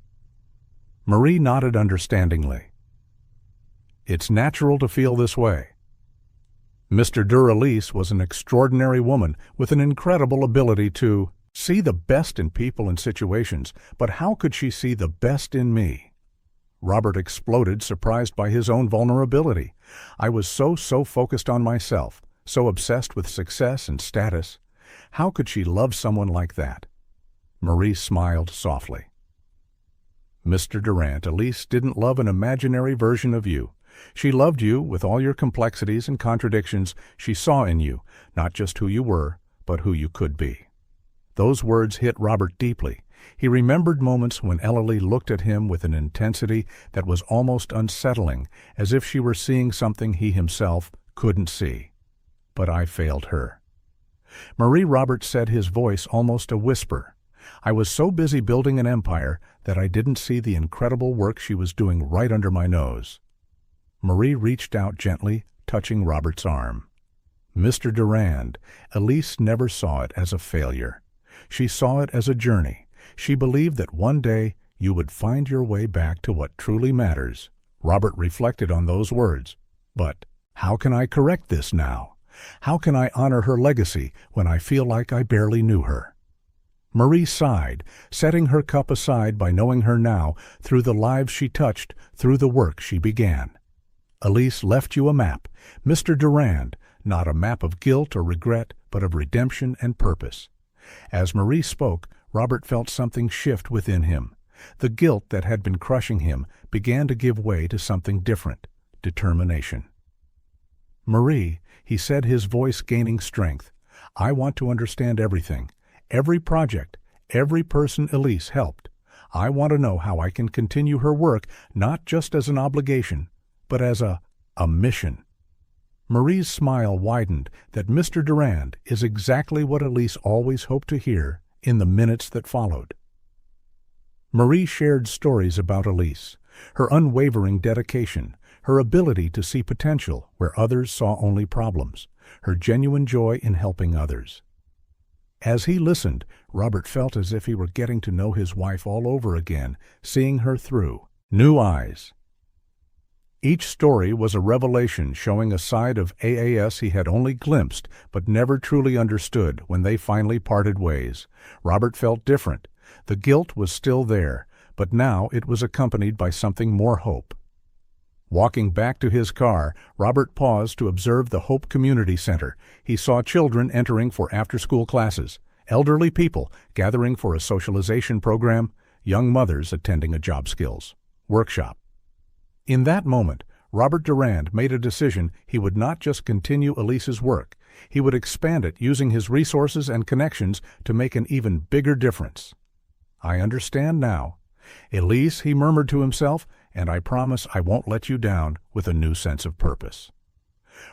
A: Marie nodded understandingly. "It's natural to feel this way. Mr. Elise was an extraordinary woman with an incredible ability to see the best in people and situations, but how could she see the best in me?" Robert exploded, surprised by his own vulnerability. "I was so focused on myself, so obsessed with success and status. How could she love someone like that?" Marie smiled softly. "Mr. Durant, Elise didn't love an imaginary version of you. She loved you with all your complexities and contradictions. She saw in you not just who you were, but who you could be." Those words hit Robert deeply. He remembered moments when Ellie looked at him with an intensity that was almost unsettling, as if she were seeing something he himself couldn't see. "But I failed her." Marie, Robert said, his voice almost a whisper. "I was so busy building an empire that I didn't see the incredible work she was doing right under my nose." Marie reached out gently, touching Robert's arm. "Mr. Durand, Elise never saw it as a failure. She saw it as a journey. She believed that one day you would find your way back to what truly matters." Robert reflected on those words. "But how can I correct this now? How can I honor her legacy when I feel like I barely knew her?" Marie sighed, setting her cup aside by knowing her now, through the lives she touched, through the work she began. "Elise left you a map, Mr. Durand, not a map of guilt or regret, but of redemption and purpose." As Marie spoke, Robert felt something shift within him. The guilt that had been crushing him began to give way to something different: determination. "Marie," he said, his voice gaining strength, "I want to understand everything, every project, every person Elise helped. I want to know how I can continue her work, not just as an obligation, but as a mission." Marie's smile widened. That Mr. Durand is exactly what Elise always hoped to hear in the minutes that followed. Marie shared stories about Elise, her unwavering dedication, her ability to see potential where others saw only problems, her genuine joy in helping others. As he listened, Robert felt as if he were getting to know his wife all over again, seeing her through new eyes. Each story was a revelation, showing a side of AAS he had only glimpsed but never truly understood. When they finally parted ways, Robert felt different. The guilt was still there, but now it was accompanied by something more: hope. Walking back to his car, Robert paused to observe the Hope Community Center. He saw children entering for after-school classes, elderly people gathering for a socialization program, young mothers attending a job skills workshop. In that moment, Robert Durand made a decision. He would not just continue Elise's work. He would expand it, using his resources and connections to make an even bigger difference. "I understand now. Elise," he murmured to himself, "and I promise I won't let you down," with a new sense of purpose.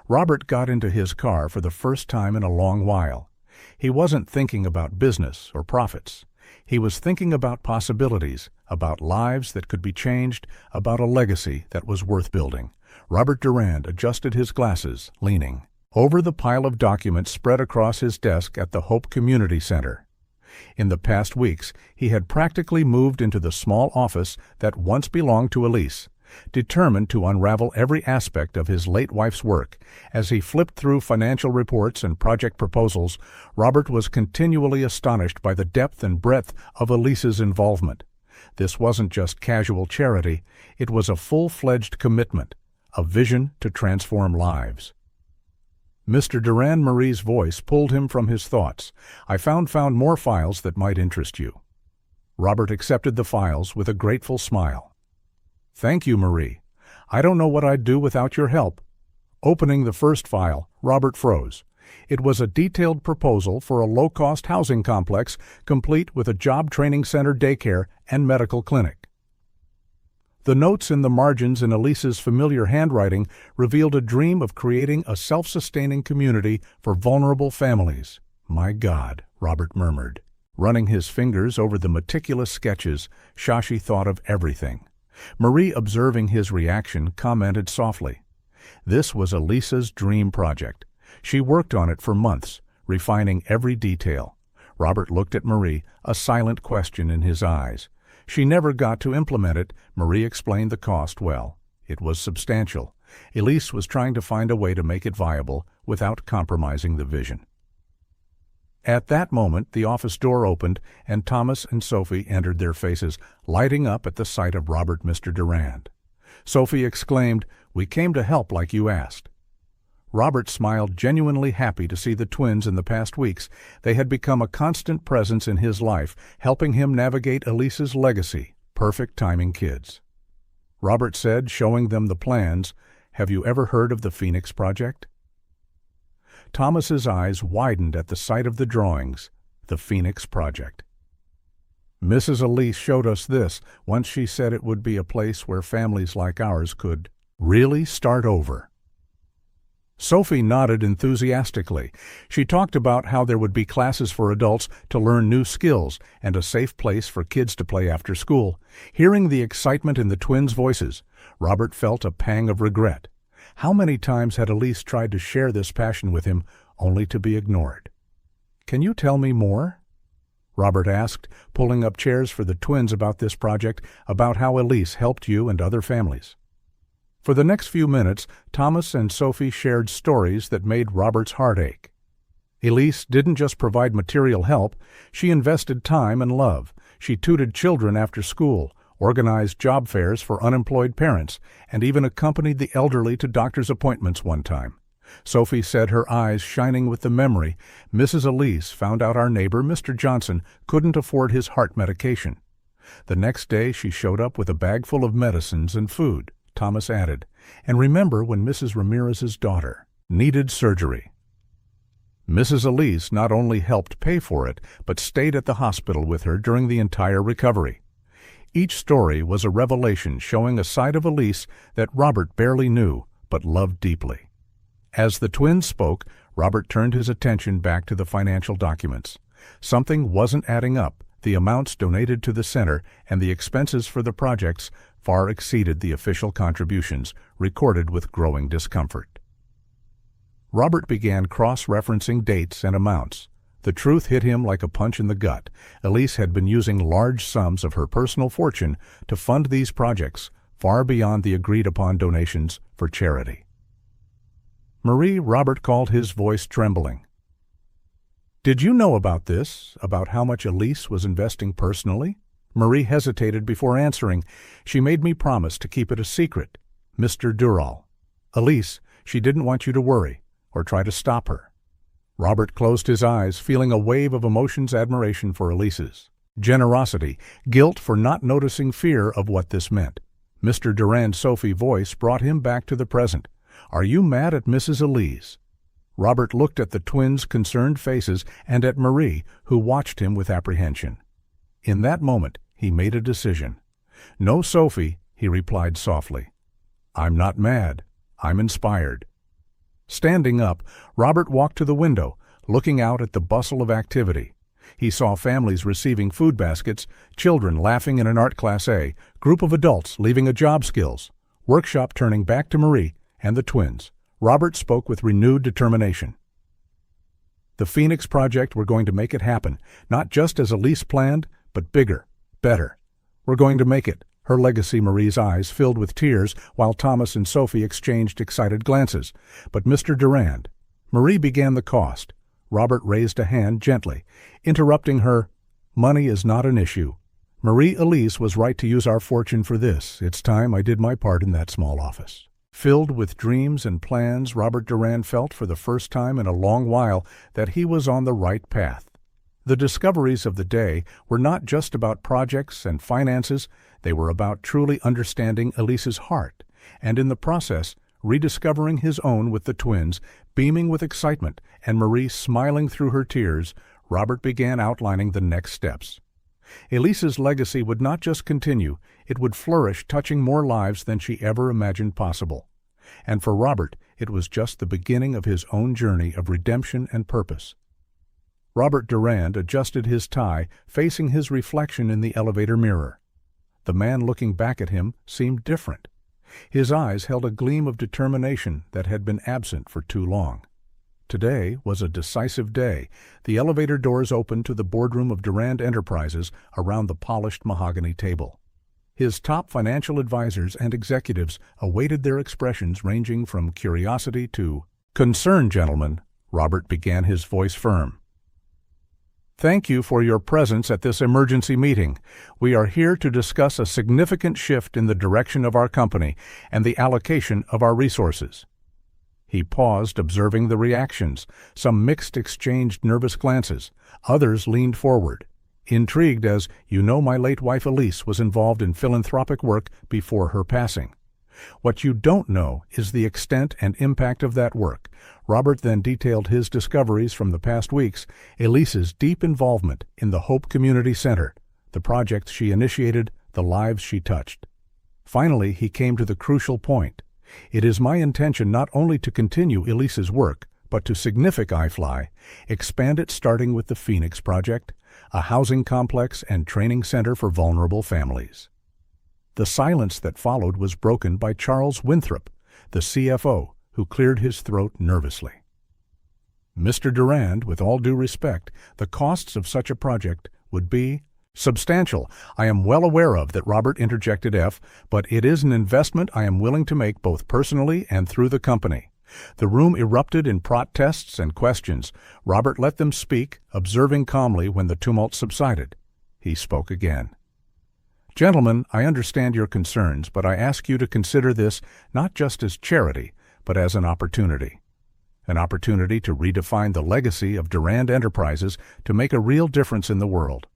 A: Robert got into his car for the first time in a long while. He wasn't thinking about business or profits. He was thinking about possibilities, about lives that could be changed, about a legacy that was worth building. Robert Durand adjusted his glasses, leaning over the pile of documents spread across his desk at the Hope Community Center. In the past weeks, he had practically moved into the small office that once belonged to Elise, determined to unravel every aspect of his late wife's work. As he flipped through financial reports and project proposals, Robert was continually astonished by the depth and breadth of Elise's involvement. This wasn't just casual charity, it was a full-fledged commitment, a vision to transform lives. Mr. Durand, Marie's voice pulled him from his thoughts. "I found more files that might interest you." Robert accepted the files with a grateful smile. "Thank you, Marie. I don't know what I'd do without your help." Opening the first file, Robert froze. It was a detailed proposal for a low-cost housing complex, complete with a job training center, daycare, and medical clinic. The notes in the margins in Elise's familiar handwriting revealed a dream of creating a self-sustaining community for vulnerable families. "My God," Robert murmured. Running his fingers over the meticulous sketches, Shashi thought of everything. Marie, observing his reaction, commented softly, This was Elisa's dream project. She worked on it for months, refining every detail. Robert looked at Marie, a silent question in his eyes. She never got to implement it. Marie explained the cost well. It was substantial. Elise was trying to find a way to make it viable without compromising the vision. At that moment, the office door opened, and Thomas and Sophie entered, their faces lighting up at the sight of Robert Mr. Durand. Sophie exclaimed, "We came to help like you asked." Robert smiled, genuinely happy to see the twins in the past weeks. They had become a constant presence in his life, helping him navigate Elisa's legacy. Perfect timing kids. Robert said, showing them the plans, "Have you ever heard of the Phoenix Project?" Thomas's eyes widened at the sight of the drawings. The Phoenix Project. "Mrs. Elise showed us this. Once she said it would be a place where families like ours could really start over." Sophie nodded enthusiastically. She talked about how there would be classes for adults to learn new skills and a safe place for kids to play after school. Hearing the excitement in the twins' voices, Robert felt a pang of regret. How many times had Elise tried to share this passion with him, only to be ignored? "Can you tell me more?" Robert asked, pulling up chairs for the twins about this project, about how Elise helped you and other families. For the next few minutes, Thomas and Sophie shared stories that made Robert's heart ache. Elise didn't just provide material help, she invested time and love. She tutored children after school, organized job fairs for unemployed parents, and even accompanied the elderly to doctor's appointments one time. Sophie said, her eyes shining with the memory, "Mrs. Elise found out our neighbor, Mr. Johnson, couldn't afford his heart medication. The next day she showed up with a bag full of medicines and food." Thomas added, "And remember when Mrs. Ramirez's daughter needed surgery. Mrs. Elise not only helped pay for it, but stayed at the hospital with her during the entire recovery." Each story was a revelation showing a side of Elise that Robert barely knew, but loved deeply. As the twins spoke, Robert turned his attention back to the financial documents. Something wasn't adding up. The amounts donated to the center and the expenses for the projects far exceeded the official contributions, recorded with growing discomfort. Robert began cross-referencing dates and amounts. The truth hit him like a punch in the gut. Elise had been using large sums of her personal fortune to fund these projects, far beyond the agreed-upon donations for charity. "Marie," Robert called, his voice trembling. "Did you know about this, about how much Elise was investing personally?" Marie hesitated before answering. "She made me promise to keep it a secret, Mr. Dural. Elise, she didn't want you to worry or try to stop her." Robert closed his eyes, feeling a wave of emotions, admiration for Elise's generosity, guilt for not noticing, fear of what this meant. Mr. Durand's Sophie voice brought him back to the present. "Are you mad at Mrs. Elise?" Robert looked at the twins' concerned faces and at Marie, who watched him with apprehension. In that moment, he made a decision. "No, Sophie," he replied softly. "I'm not mad. I'm inspired." Standing up, Robert walked to the window, looking out at the bustle of activity. He saw families receiving food baskets, children laughing in an art class A, group of adults leaving a job skills, workshop turning back to Marie and the twins. Robert spoke with renewed determination. "The Phoenix Project, we're going to make it happen, not just as Elise planned, but bigger, better. We're going to make it." Her legacy, Marie's eyes filled with tears, while Thomas and Sophie exchanged excited glances. "But Mr. Durand." Marie began the cost. Robert raised a hand gently, interrupting her. "Money is not an issue. Marie Elise was right to use our fortune for this. It's time I did my part in that small office." Filled with dreams and plans, Robert Durand felt for the first time in a long while that he was on the right path. The discoveries of the day were not just about projects and finances, they were about truly understanding Elise's heart, and in the process, rediscovering his own with the twins, beaming with excitement, and Marie smiling through her tears. Robert began outlining the next steps. Elise's legacy would not just continue, it would flourish, touching more lives than she ever imagined possible. And for Robert, it was just the beginning of his own journey of redemption and purpose. Robert Durand adjusted his tie, facing his reflection in the elevator mirror. The man looking back at him seemed different. His eyes held a gleam of determination that had been absent for too long. Today was a decisive day. The elevator doors opened to the boardroom of Durand Enterprises around the polished mahogany table. His top financial advisors and executives awaited their expressions ranging from curiosity to concern. "Gentlemen," Robert began, his voice firm. "Thank you for your presence at this emergency meeting. We are here to discuss a significant shift in the direction of our company and the allocation of our resources." He paused, observing the reactions. Some mixed exchanged nervous glances. Others leaned forward, intrigued as, "You know, my late wife Elise was involved in philanthropic work before her passing. What you don't know is the extent and impact of that work." Robert then detailed his discoveries from the past weeks, Elise's deep involvement in the Hope Community Center, the projects she initiated, the lives she touched. Finally, he came to the crucial point. "It is my intention not only to continue Elise's work, but to signify, expand it, starting with the Phoenix Project, a housing complex and training center for vulnerable families." The silence that followed was broken by Charles Winthrop, the CFO, who cleared his throat nervously. "Mr. Durand, with all due respect, the costs of such a project would be substantial." "I am well aware of that," Robert interjected, "but it is an investment I am willing to make both personally and through the company." The room erupted in protests and questions. Robert let them speak, observing calmly when the tumult subsided. He spoke again. "Gentlemen, I understand your concerns, but I ask you to consider this not just as charity, but as an opportunity. An opportunity to redefine the legacy of Durand Enterprises, to make a real difference in the world."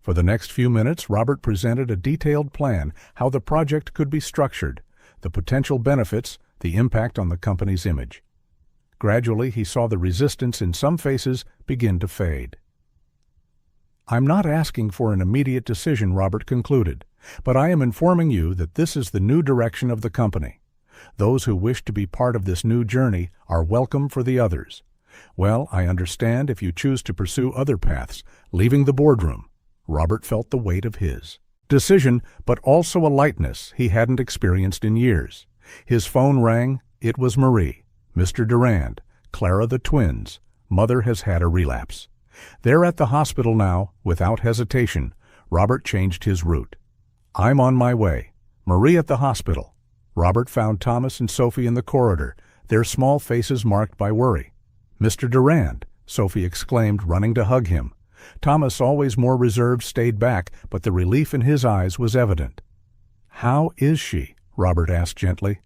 A: For the next few minutes, Robert presented a detailed plan how the project could be structured, the potential benefits, the impact on the company's image. Gradually, he saw the resistance in some faces begin to fade. "I'm not asking for an immediate decision," Robert concluded, "but I am informing you that this is the new direction of the company. Those who wish to be part of this new journey are welcome for the others. Well, I understand if you choose to pursue other paths." Leaving the boardroom, Robert felt the weight of his decision, but also a lightness he hadn't experienced in years. His phone rang. It was Marie. "Mr. Durand, Clara, the twins. Mother has had a relapse. They're at the hospital now." Without hesitation, Robert changed his route. "I'm on my way." Marie at the hospital. Robert found Thomas and Sophie in the corridor, their small faces marked by worry. "Mr. Durand," Sophie exclaimed, running to hug him. Thomas, always more reserved, stayed back, but the relief in his eyes was evident. "How is she?" Robert asked gently.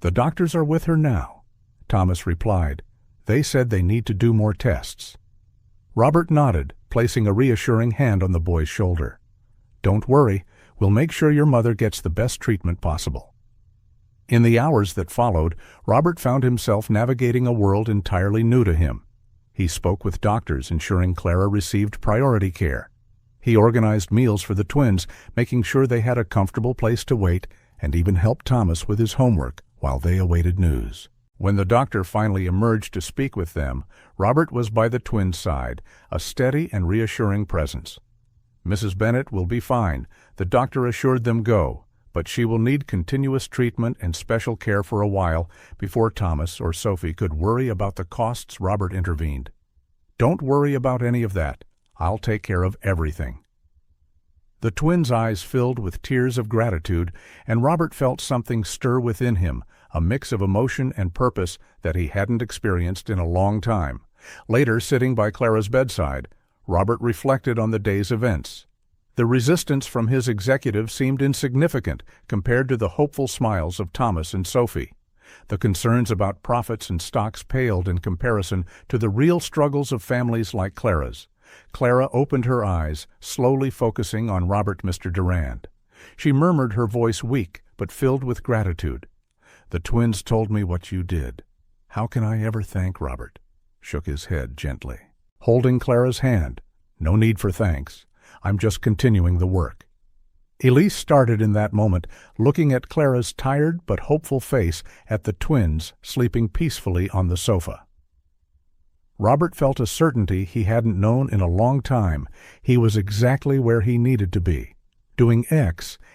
A: "The doctors are with her now," Thomas replied. "They said they need to do more tests." Robert nodded, placing a reassuring hand on the boy's shoulder. "Don't worry, we'll make sure your mother gets the best treatment possible." In the hours that followed, Robert found himself navigating a world entirely new to him. He spoke with doctors, ensuring Clara received priority care. He organized meals for the twins, making sure they had a comfortable place to wait, and even helped Thomas with his homework while they awaited news. When the doctor finally emerged to speak with them, Robert was by the twins' side, a steady and reassuring presence. "Mrs. Bennett will be fine," the doctor assured them. But she will need continuous treatment and special care for a while before Thomas or Sophie could worry about the costs." Robert intervened. "Don't worry about any of that. I'll take care of everything." The twins' eyes filled with tears of gratitude, and Robert felt something stir within him, a mix of emotion and purpose that he hadn't experienced in a long time. Later, sitting by Clara's bedside, Robert reflected on the day's events. The resistance from his executive seemed insignificant compared to the hopeful smiles of Thomas and Sophie. The concerns about profits and stocks paled in comparison to the real struggles of families like Clara's. Clara opened her eyes, slowly focusing on Robert. "Mr. Durand." She murmured, her voice weak but filled with gratitude. "The twins told me what you did." "How can I ever thank?" Robert shook his head gently, holding Clara's hand. "No need for thanks. I'm just continuing the work." Elise started in that moment, looking at Clara's tired but hopeful face, at the twins sleeping peacefully on the sofa. Robert felt a certainty he hadn't known in a long time. He was exactly where he needed to be, doing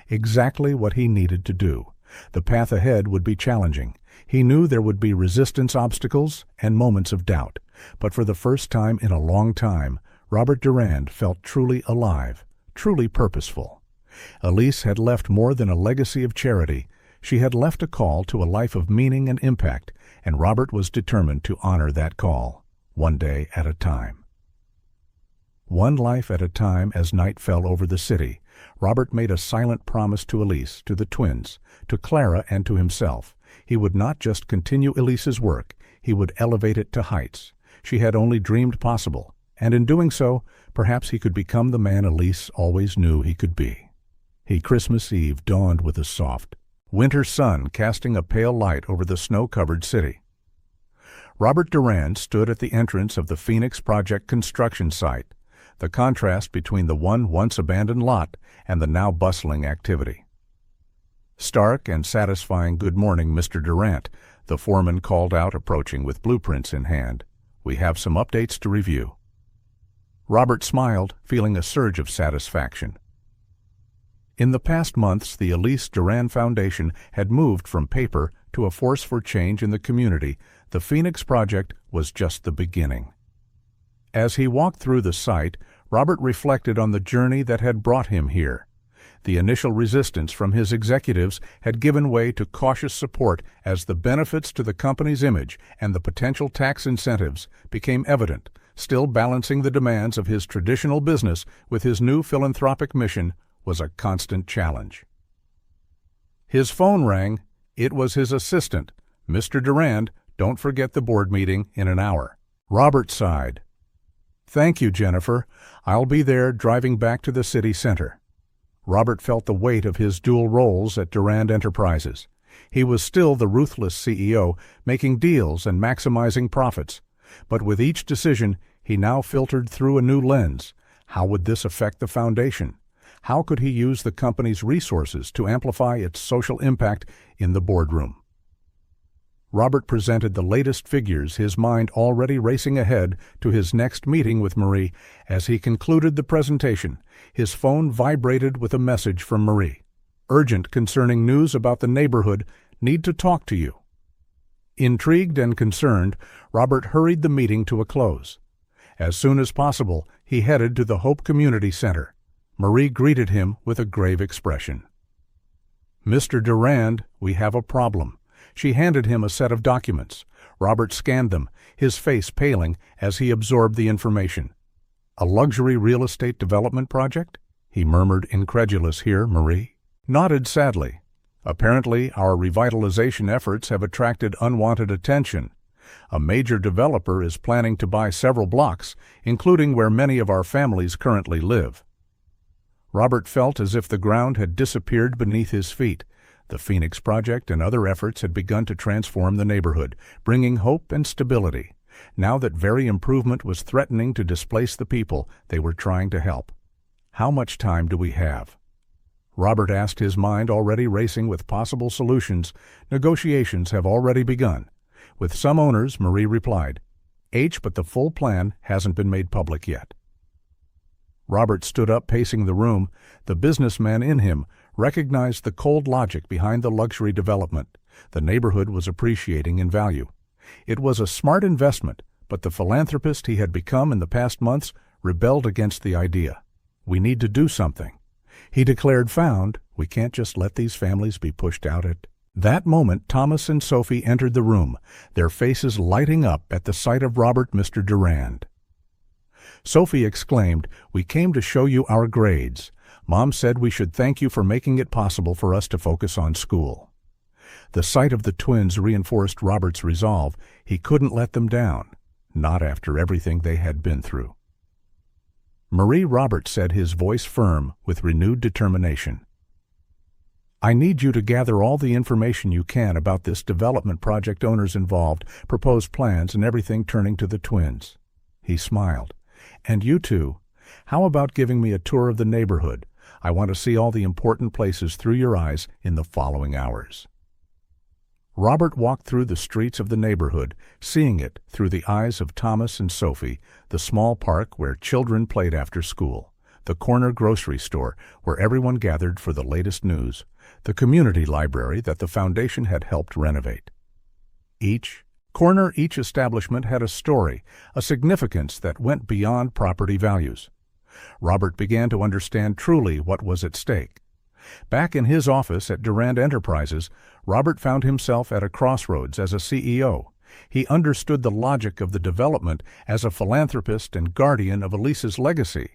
A: exactly what he needed to do. The path ahead would be challenging. He knew there would be resistance obstacles and moments of doubt, but for the first time in a long time, Robert Durand felt truly alive, truly purposeful. Elise had left more than a legacy of charity. She had left a call to a life of meaning and impact, and Robert was determined to honor that call, one day at a time. One life at a time. As night fell over the city, Robert made a silent promise to Elise, to the twins, to Clara, and to himself. He would not just continue Elise's work, he would elevate it to heights she had only dreamed possible, and in doing so, perhaps he could become the man Elise always knew he could be. Christmas Eve dawned with a soft, winter sun casting a pale light over the snow-covered city. Robert Durand stood at the entrance of the Phoenix Project construction site, the contrast between the once abandoned lot and the now bustling activity. "Stark and satisfying good morning, Mr. Durand," the foreman called out, approaching with blueprints in hand. "We have some updates to review." Robert smiled, feeling a surge of satisfaction. In the past months, the Elise Durand Foundation had moved from paper to a force for change in the community. The Phoenix Project was just the beginning. As he walked through the site, Robert reflected on the journey that had brought him here. The initial resistance from his executives had given way to cautious support as the benefits to the company's image and the potential tax incentives became evident. Still, balancing the demands of his traditional business with his new philanthropic mission was a constant challenge. His phone rang. It was his assistant. "Mr. Durand, don't forget the board meeting in an hour." Robert sighed. "Thank you, Jennifer. I'll be there, driving back to the city center." Robert felt the weight of his dual roles at Durand Enterprises. He was still the ruthless CEO, making deals and maximizing profits. But with each decision, he now filtered through a new lens. How would this affect the foundation? How could he use the company's resources to amplify its social impact in the boardroom? Robert presented the latest figures, his mind already racing ahead to his next meeting with Marie. As he concluded the presentation, his phone vibrated with a message from Marie. "Urgent concerning news about the neighborhood. Need to talk to you." Intrigued and concerned, Robert hurried the meeting to a close. As soon as possible, he headed to the Hope Community Center. Marie greeted him with a grave expression. "Mr. Durand, we have a problem." She handed him a set of documents. Robert scanned them, his face paling as he absorbed the information. "A luxury real estate development project?" he murmured, incredulous. "Here, Marie?" Nodded sadly. "Apparently, our revitalization efforts have attracted unwanted attention. A major developer is planning to buy several blocks, including where many of our families currently live." Robert felt as if the ground had disappeared beneath his feet. The Phoenix Project and other efforts had begun to transform the neighborhood, bringing hope and stability. Now that very improvement was threatening to displace the people they were trying to help. "How much time do we have?" Robert asked, his mind already racing with possible solutions. "Negotiations have already begun. With some owners," Marie replied. "But the full plan hasn't been made public yet." Robert stood up, pacing the room. The businessman in him recognized the cold logic behind the luxury development. The neighborhood was appreciating in value. It was a smart investment, but the philanthropist he had become in the past months rebelled against the idea. "We need to do something," he declared. "We can't just let these families be pushed out at—" That moment, Thomas and Sophie entered the room, their faces lighting up at the sight of Robert. "Mr. Durand." Sophie exclaimed, "We came to show you our grades. Mom said we should thank you for making it possible for us to focus on school." The sight of the twins reinforced Robert's resolve. He couldn't let them down, not after everything they had been through. "Marie," Robert said, his voice firm with renewed determination, "I need you to gather all the information you can about this development project, owners involved, proposed plans, and everything." Turning to the twins, he smiled. "And you two, how about giving me a tour of the neighborhood? I want to see all the important places through your eyes in the following hours." Robert walked through the streets of the neighborhood, seeing it through the eyes of Thomas and Sophie, the small park where children played after school, the corner grocery store where everyone gathered for the latest news, the community library that the foundation had helped renovate. Each establishment had a story, a significance that went beyond property values. Robert began to understand truly what was at stake. Back in his office at Durand Enterprises, Robert found himself at a crossroads as a CEO. He understood the logic of the development as a philanthropist and guardian of Elise's legacy.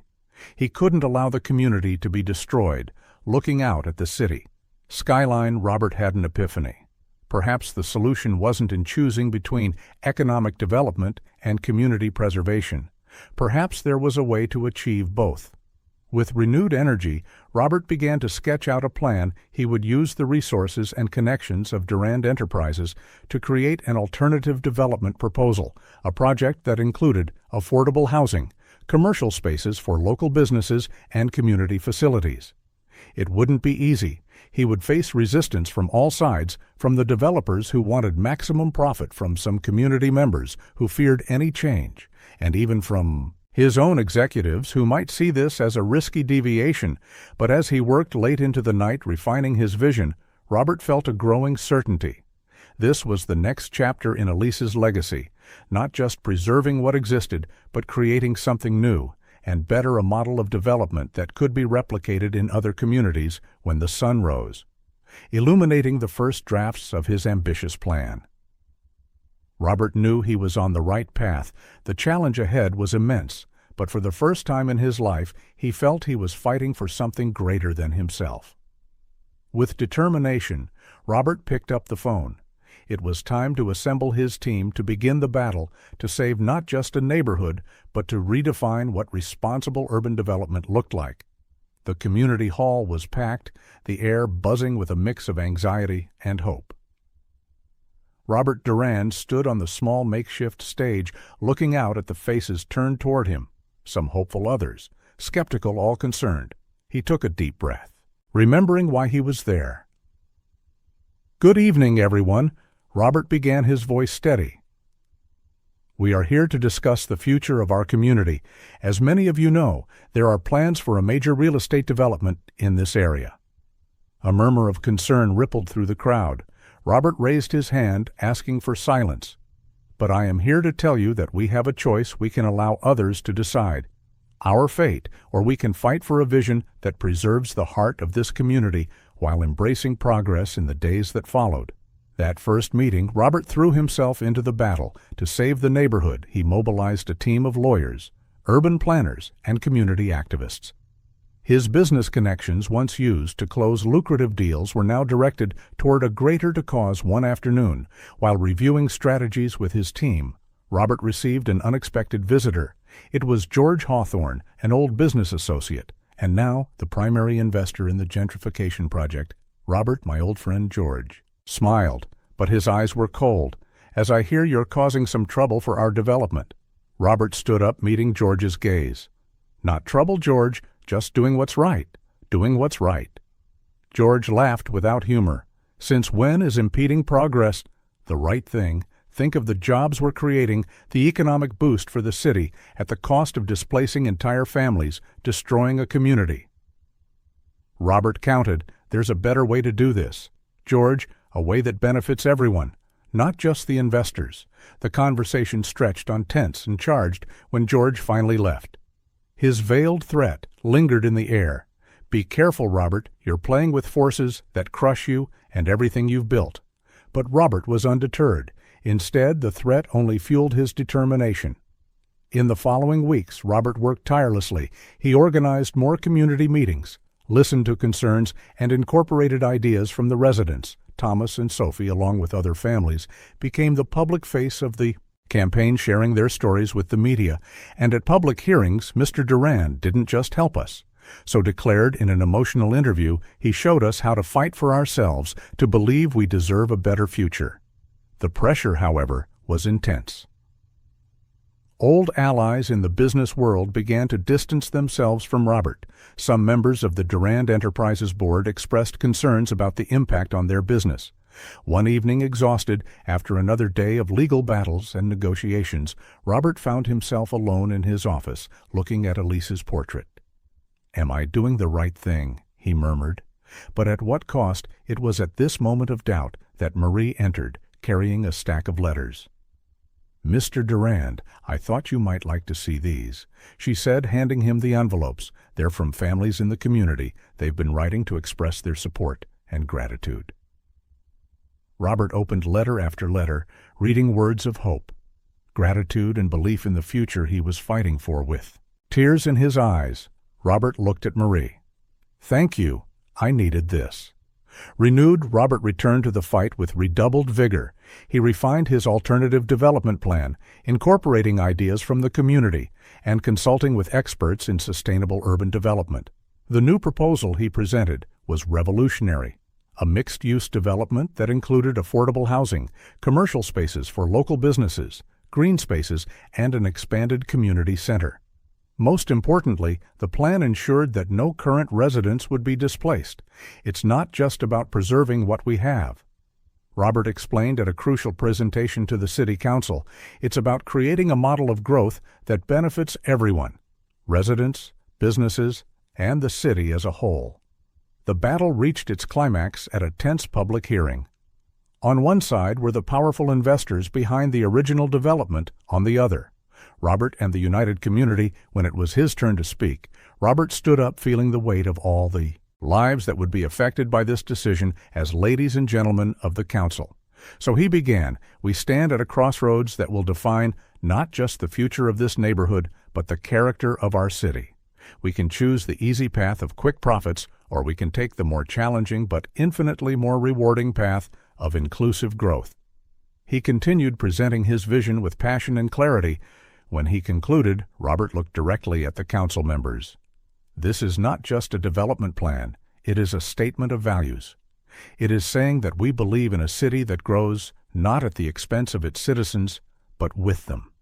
A: He couldn't allow the community to be destroyed, looking out at the city. Skyline, Robert had an epiphany. Perhaps the solution wasn't in choosing between economic development and community preservation. Perhaps there was a way to achieve both. With renewed energy, Robert began to sketch out a plan he would use the resources and connections of Durand Enterprises to create an alternative development proposal, a project that included affordable housing, commercial spaces for local businesses, and community facilities. It wouldn't be easy. He would face resistance from all sides, from the developers who wanted maximum profit, from some community members who feared any change, and even from his own executives who might see this as a risky deviation. But as he worked late into the night refining his vision, Robert felt a growing certainty. This was the next chapter in Elise's legacy, not just preserving what existed, but creating something new and better, a model of development that could be replicated in other communities when the sun rose, illuminating the first drafts of his ambitious plan. Robert knew he was on the right path. The challenge ahead was immense, but for the first time in his life, he felt he was fighting for something greater than himself. With determination, Robert picked up the phone. It was time to assemble his team to begin the battle to save not just a neighborhood, but to redefine what responsible urban development looked like. The community hall was packed, the air buzzing with a mix of anxiety and hope. Robert Durand stood on the small makeshift stage, looking out at the faces turned toward him, some hopeful, others skeptical, all concerned. He took a deep breath, remembering why he was there. "Good evening, everyone," Robert began, his voice steady. "We are here to discuss the future of our community. As many of you know, there are plans for a major real estate development in this area." A murmur of concern rippled through the crowd. Robert raised his hand, asking for silence. "But I am here to tell you that we have a choice. We can allow others to decide our fate, or we can fight for a vision that preserves the heart of this community while embracing progress in the days that followed." That first meeting, Robert threw himself into the battle. To save the neighborhood, he mobilized a team of lawyers, urban planners, and community activists. His business connections, once used to close lucrative deals, were now directed toward a greater cause. One afternoon, while reviewing strategies with his team, Robert received an unexpected visitor. It was George Hawthorne, an old business associate, and now the primary investor in the gentrification project. Robert, my old friend George, smiled, but his eyes were cold. "As I hear you're causing some trouble for our development." Robert stood up, meeting George's gaze. "Not trouble, George. Just doing what's right. Doing what's right." George laughed without humor. "Since when is impeding progress the right thing? Think of the jobs we're creating, the economic boost for the city, at the cost of displacing entire families, destroying a community." Robert countered, "There's a better way to do this, George, a way that benefits everyone, not just the investors." The conversation stretched on, tense and charged, when George finally left. His veiled threat lingered in the air. "Be careful, Robert. You're playing with forces that crush you and everything you've built." But Robert was undeterred. Instead, the threat only fueled his determination. In the following weeks, Robert worked tirelessly. He organized more community meetings, listened to concerns, and incorporated ideas from the residents. Thomas and Sophie, along with other families, became the public face of the campaign, sharing their stories with the media. And at public hearings, Mr. Durand didn't just help us. So declared in an emotional interview, he showed us how to fight for ourselves, to believe we deserve a better future. The pressure, however, was intense. Old allies in the business world began to distance themselves from Robert. Some members of the Durand Enterprises board expressed concerns about the impact on their business. One evening, exhausted after another day of legal battles and negotiations, Robert found himself alone in his office, looking at Elise's portrait. "Am I doing the right thing?" he murmured. But at what cost? It was at this moment of doubt that Marie entered, carrying a stack of letters. "Mr. Durand, I thought you might like to see these," she said, handing him the envelopes. "They're from families in the community. They've been writing to express their support and gratitude." Robert opened letter after letter, reading words of hope, gratitude and belief in the future he was fighting for. With tears in his eyes, Robert looked at Marie. "Thank you. I needed this." Renewed, Robert returned to the fight with redoubled vigor. He refined his alternative development plan, incorporating ideas from the community and consulting with experts in sustainable urban development. The new proposal he presented was revolutionary: a mixed-use development that included affordable housing, commercial spaces for local businesses, green spaces, and an expanded community center. Most importantly, the plan ensured that no current residents would be displaced. "It's not just about preserving what we have," Robert explained at a crucial presentation to the City Council. "It's about creating a model of growth that benefits everyone: residents, businesses, and the city as a whole." The battle reached its climax at a tense public hearing. On one side were the powerful investors behind the original development. On the other, Robert and the united community. When it was his turn to speak, Robert stood up, feeling the weight of all the lives that would be affected by this decision as ladies and gentlemen of the council. So he began, "We stand at a crossroads that will define not just the future of this neighborhood, but the character of our city. We can choose the easy path of quick profits, or we can take the more challenging but infinitely more rewarding path of inclusive growth." He continued, presenting his vision with passion and clarity. When he concluded, Robert looked directly at the council members. "This is not just a development plan, it is a statement of values. It is saying that we believe in a city that grows not at the expense of its citizens, but with them."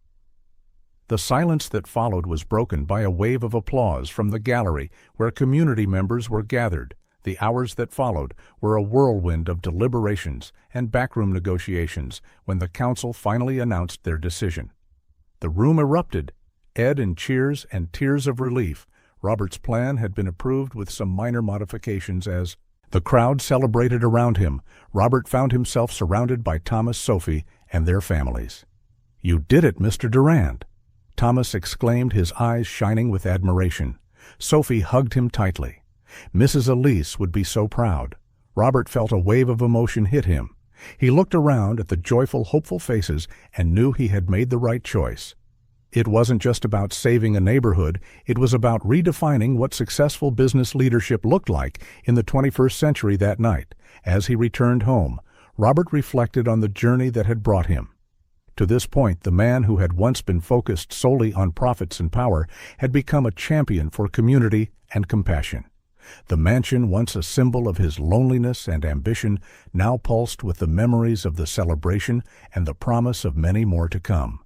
A: The silence that followed was broken by a wave of applause from the gallery where community members were gathered. The hours that followed were a whirlwind of deliberations and backroom negotiations when the council finally announced their decision. The room erupted, in cheers and tears of relief. Robert's plan had been approved with some minor modifications. As the crowd celebrated around him, Robert found himself surrounded by Thomas, Sophie, and their families. "You did it, Mr. Durand!" Thomas exclaimed, his eyes shining with admiration. Sophie hugged him tightly. Mrs. Elise would be so proud. Robert felt a wave of emotion hit him. He looked around at the joyful, hopeful faces and knew he had made the right choice. It wasn't just about saving a neighborhood, it was about redefining what successful business leadership looked like in the 21st century. That night, as he returned home, Robert reflected on the journey that had brought him. To this point, the man who had once been focused solely on profits and power had become a champion for community and compassion. The mansion, once a symbol of his loneliness and ambition, now pulsed with the memories of the celebration and the promise of many more to come.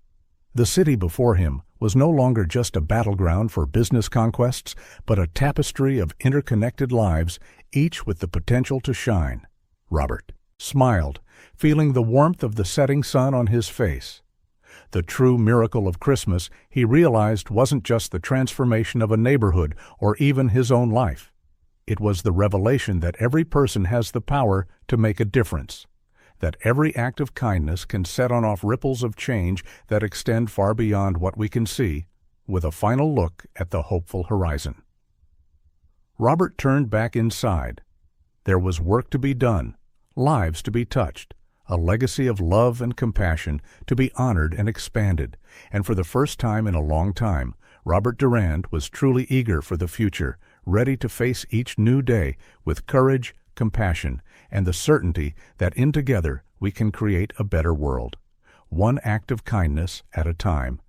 A: The city before him was no longer just a battleground for business conquests, but a tapestry of interconnected lives, each with the potential to shine. Robert smiled, feeling the warmth of the setting sun on his face. The true miracle of Christmas, he realized, wasn't just the transformation of a neighborhood or even his own life. It was the revelation that every person has the power to make a difference, that every act of kindness can set off ripples of change that extend far beyond what we can see, with a final look at the hopeful horizon. Robert turned back inside. There was work to be done, lives to be touched, a legacy of love and compassion to be honored and expanded, and for the first time in a long time, Robert Durand was truly eager for the future, ready to face each new day with courage, compassion, and the certainty that in together we can create a better world, one act of kindness at a time.